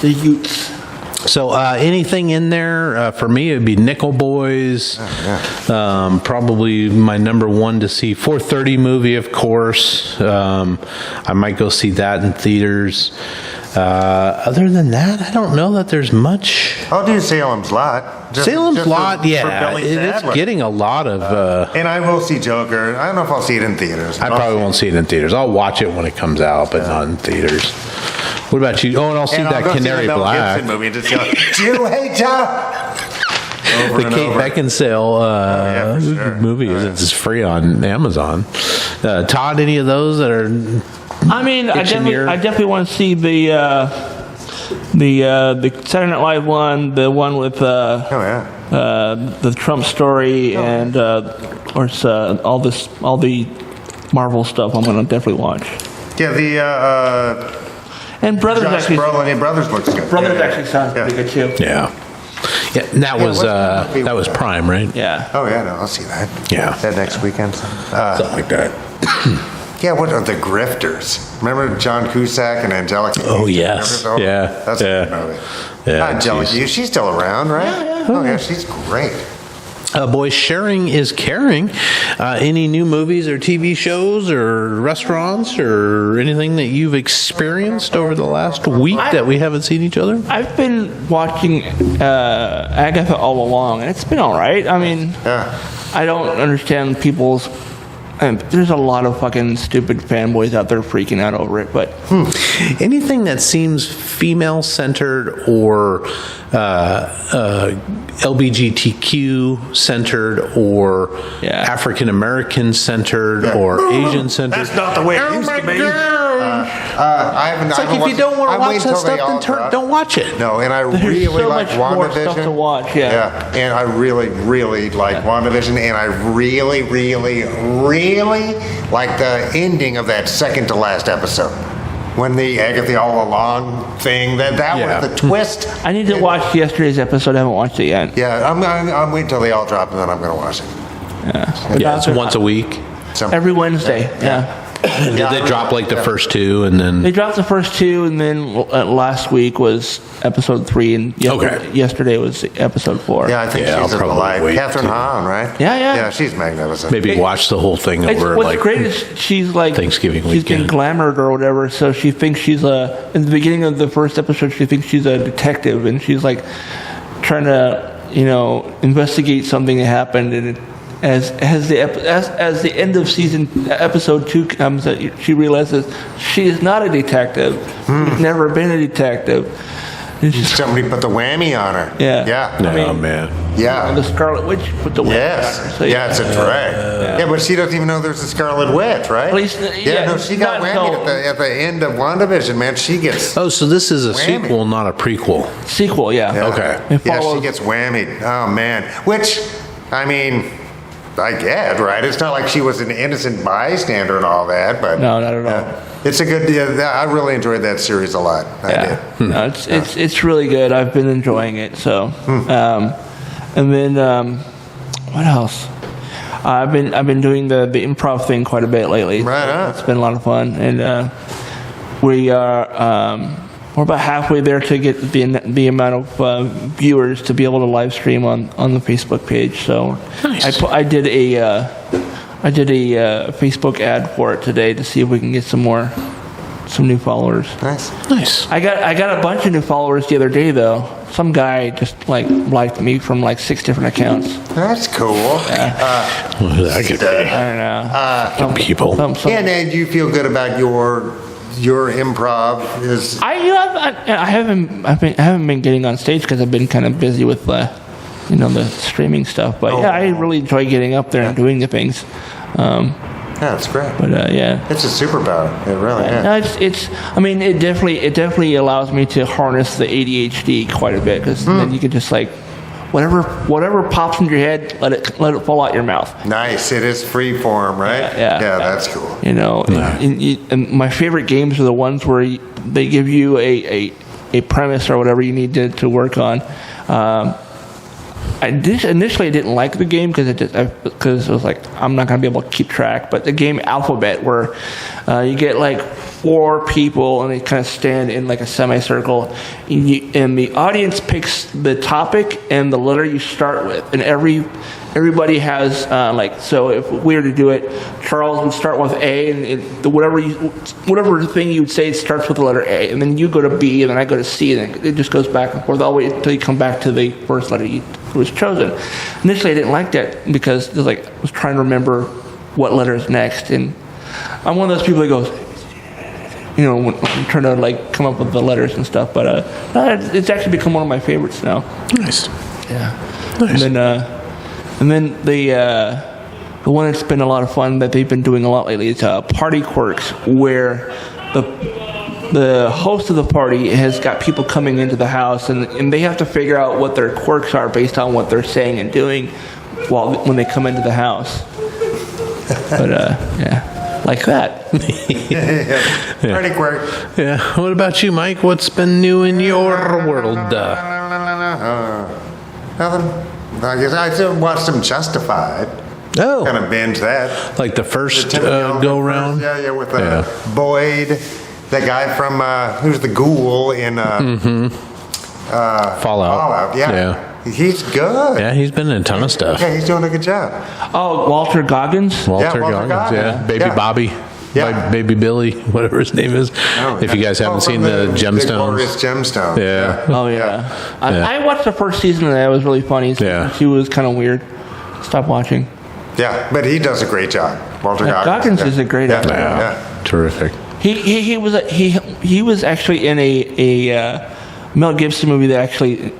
The youths. So anything in there, for me, it would be Nickel Boys. Probably my number one to see. 4:30 movie, of course. I might go see that in theaters. Other than that, I don't know that there's much. I'll do Salem's Lot. Salem's Lot, it's getting a lot of... and I will see Joker. I don't know if I'll see it in theaters. I probably won't see it in theaters. I'll watch it when it comes out, but not in theaters. What about you? Oh, and I'll see that Canary Black. Gibson movie and just go, do you hate Joe? The Kate Beckinsale movie is free on Amazon. Todd, any of those that are... I mean, I definitely want to see the Saturday Night Live one, the one with the Trump story, and all the Marvel stuff. I'm going to definitely watch. Yeah, and Brothers Josh actually. Brolin and Brothers looks good. Brothers actually sounds pretty good too. Yeah. Yeah, and that was Prime, right? Yeah. Oh yeah, no, I'll see that. Yeah, that next weekend. Something like that. Yeah, what are the Grifters? Remember John Cusack and Angelica? Oh, yes. Yeah. That's a good movie. Yeah, Angelica, she's still around, right? Yeah. Oh, yeah, she's great. Boys, sharing is caring. Any new movies or TV shows or restaurants or anything that you've experienced over the last week that we haven't seen each other? I've been watching Agatha all along, and it's been all right. I mean, I don't understand people's... And there's a lot of fucking stupid fanboys out there freaking out over it, but... Anything that seems female-centered or LGBTQ-centered or African-American-centered or Asian-centered... That's not the way it used to be. It's like if you don't want to watch that stuff, then don't watch it. No, and I really like WandaVision. More stuff to watch, yeah, and I really, really like WandaVision, and I really, really, really like the ending of that second to last episode. When the Agatha all along thing, that was the twist. I need to watch yesterday's episode. I haven't watched it yet. Yeah, I'm waiting till they all drop, and then I'm going to watch it. Yeah, it's once a week. Every Wednesday, yeah. Did they drop like the first two and then... They dropped the first two, and then last week was episode 3, and yesterday was episode 4. Yeah, I think she's alive. Catherine Hahn, right? Yeah, she's magnificent. Maybe watch the whole thing over what's great is she's like... Thanksgiving weekend. She's been glamored or whatever, so she thinks she's in the beginning of the first episode, she thinks she's a detective, and she's like trying to, investigate something that happened, and as the end of episode 2 comes, she realizes she is not a detective. She's never been a detective. Somebody put the whammy on her. Yeah. Man. Yeah. The Scarlet Witch put the whammy on her. So, it's a drag. Yeah, but she doesn't even know there's a Scarlet Witch, right? At least, she got whammied at the end of WandaVision, man. She gets... Oh, so this is a sequel, not a prequel. Sequel, yeah. Okay. Yeah, she gets whammied. Oh, man. Which, I mean... I get, right? It's not like she was an innocent bystander and all that, but no, not at all. It's a good. I really enjoyed that series a lot. I did. No, it's really good. I've been enjoying it. So, and then what else? I've been doing the improv thing quite a bit lately. Right on. It's been a lot of fun, and we are. We're about halfway there to get the amount of viewers to be able to live stream on the Facebook page. So nice. I did a Facebook ad for it today to see if we can get some new followers. Nice. I got a bunch of new followers the other day though. Some guy just liked me from 6 different accounts. That's cool. That could be. I don't know. People. And do you feel good about your improv? I haven't been getting on stage because I've been kind of busy with the streaming stuff. But I really enjoy getting up there and doing the things. That's great. But it's a superpower. It really is. It definitely allows me to harness the ADHD quite a bit because then you can just whatever pops into your head, let it fall out your mouth. Nice. It is free form, right? Yeah, that's cool. And my favorite games are the ones where they give you a premise or whatever you need to work on. Initially I didn't like the game because it was like I'm not going to be able to keep track. But the game Alphabet, where you get 4 people and they kind of stand in a semicircle, and the audience picks the topic and the letter you start with, and everybody has so if we were to do it, Charles would start with A, and whatever thing you would say starts with the letter A, and then you go to B, and then I go to C, and it just goes back and forth all the way until you come back to the first letter you was chosen. Initially, I didn't like that because it was I was trying to remember what letter is next, and I'm one of those people that goes, when I'm trying to come up with the letters and stuff. But it's actually become one of my favorites now. Nice. Yeah. Nice. And then the one that's been a lot of fun that they've been doing a lot lately is Party Quirks, where the host of the party has got people coming into the house, and they have to figure out what their quirks are based on what they're saying and doing when they come into the house. But like that. Party quirk. Yeah. What about you, Mike? What's been new in your world? Nothing. I guess I still watched some Justified. Oh. Kind of binge that. Like the first go round? Yeah, with Boyd. That guy from who's the ghoul in Fallout. Fallout, yeah. He's good. Yeah, he's been in a ton of stuff. Yeah, he's doing a good job. Oh, Walter Goggins? Walter Goggins, yeah. Baby Bobby. Yeah. Baby Billy, whatever his name is. If you guys haven't seen the Gemstones. Glorious Gemstones. Yeah. Oh, yeah. I watched the first season of that. It was really funny. She was kind of weird. Stopped watching. Yeah, but he does a great job. Walter Goggins. Goggins is a great actor. Yeah. Terrific. He was actually in a Mel Gibson movie that actually,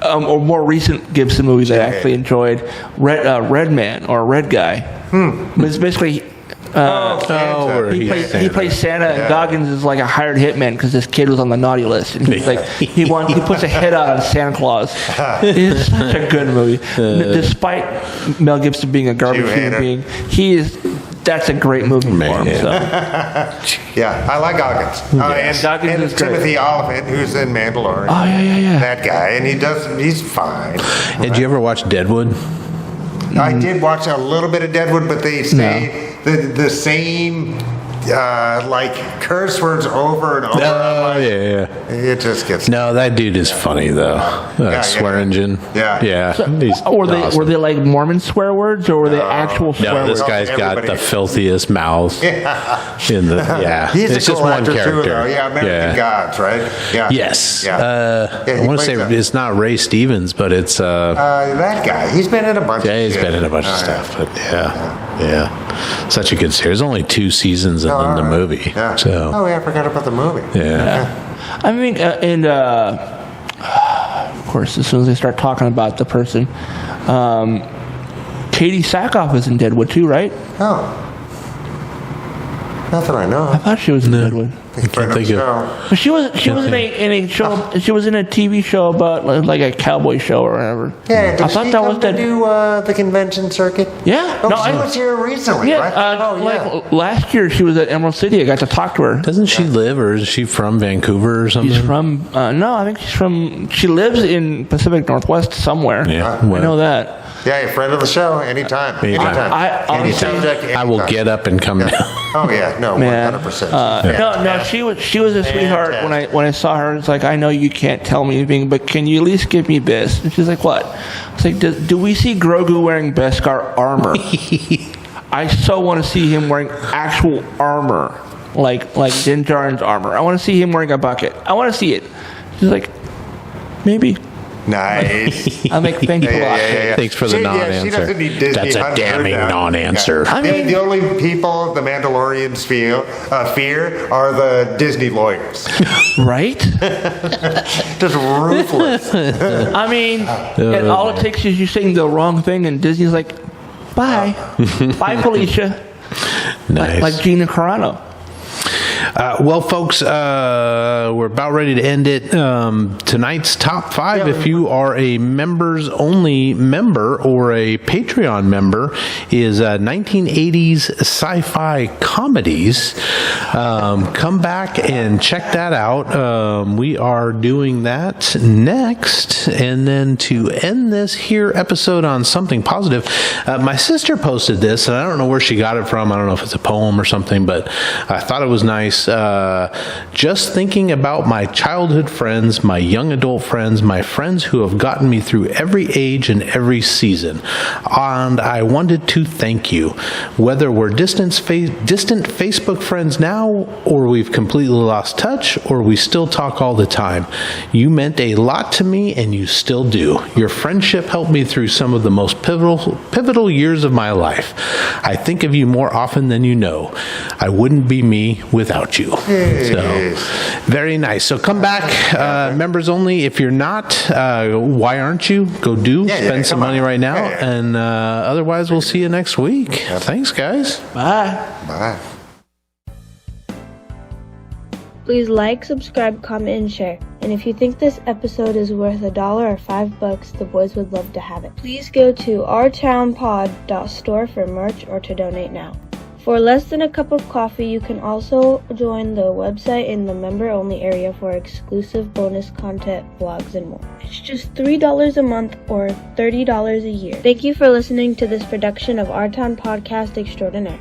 or more recent Gibson movie that I actually enjoyed, Red Man or Red Guy. It's basically he plays Santa, and Goggins is like a hired hitman because this kid was on the naughty list, and he's he puts a hit out on Santa Claus. It's such a good movie, despite Mel Gibson being a garbage human being. That's a great movie for him. So. Yeah, I like Goggins. And Timothy Oliphant, who's in Mandalorian. Oh, yeah. That guy, and he's fine. Did you ever watch Deadwood? I did watch a little bit of Deadwood, but they say the same curse words over and over. Oh, yeah. It just gets... No, that dude is funny, though. Swearingen. Yeah. So, were they like Mormon swear words, or were they actual swear words? No, this guy's got the filthiest mouth. In the He's it's a just cool one actor character. Too, though. Yeah, American Gods, right? Yeah. Yes. Yeah. I want to say it's not Ray Stevens, but it's that guy. He's been in a bunch. Yeah, he's been in a bunch of stuff. But yeah, such a good series. Only 2 seasons in the movie. Yeah. So. Oh, yeah, I forgot about the movie. Yeah. I mean, of course, as soon as they start talking about the person, Katie Sackhoff is in Deadwood too, right? Oh. Not that I know. I thought she was in Deadwood. I can't think of. But she was in a show. She was in a TV show about like a cowboy show or whatever. Yeah, I thought that was to do the convention circuit? Yeah, no, she was here recently, right? Like last year she was at Emerald City. I got to talk to her. Doesn't she live, or is she from Vancouver or something? She's from no, I think she's from. She lives in Pacific Northwest somewhere. Yeah, I know that. Yeah, you're a friend of the show. Anytime. Any subject, I will get up and come down. Oh yeah, no, 100%. No, she was a sweetheart. When I saw her, it's like, I know you can't tell me anything, but can you at least give me this? And she's like, what? It's like, do we see Grogu wearing Beskar armor? I so want to see him wearing actual armor, like Din Djarin's armor. I want to see him wearing a bucket. I want to see it. She's like, maybe. Nice. I'm like, thank you a lot. Thanks for the non-answer. She doesn't need Disney. That's a damning non-answer. I mean, the only people the Mandalorians fear are the Disney lawyers. Right? Just ruthless. I mean, and all it takes is you saying the wrong thing, and Disney's like, bye. Bye, Felicia. Nice. Like Gina Carano. Well, folks, we're about ready to end it. Tonight's top 5, if you are a members-only member or a Patreon member, is 1980s sci-fi comedies. Come back and check that out. We are doing that next. And then to end this here episode on something positive, my sister posted this, and I don't know where she got it from. I don't know if it's a poem or something, but I thought it was nice. Just thinking about my childhood friends, my young adult friends, my friends who have gotten me through every age and every season. And I wanted to thank you. Whether we're distant Facebook friends now, or we've completely lost touch, or we still talk all the time, you meant a lot to me, and you still do. Your friendship helped me through some of the most pivotal years of my life. I think of you more often than you know. I wouldn't be me without you. So, very nice. So come back, members only. If you're not, why aren't you? Go spend some money right now. And otherwise, we'll see you next week. Thanks, guys. Bye. Please like, subscribe, comment, and share. And if you think this episode is worth $1 or $5, the boys would love to have it. Please go to ourtownpod.store for merch or to donate now. For less than a cup of coffee, you can also join the website in the member-only area for exclusive bonus content, vlogs, and more. It's just $3 a month or $30 a year. Thank you for listening to this production of Our Town Podcast Extraordinaire.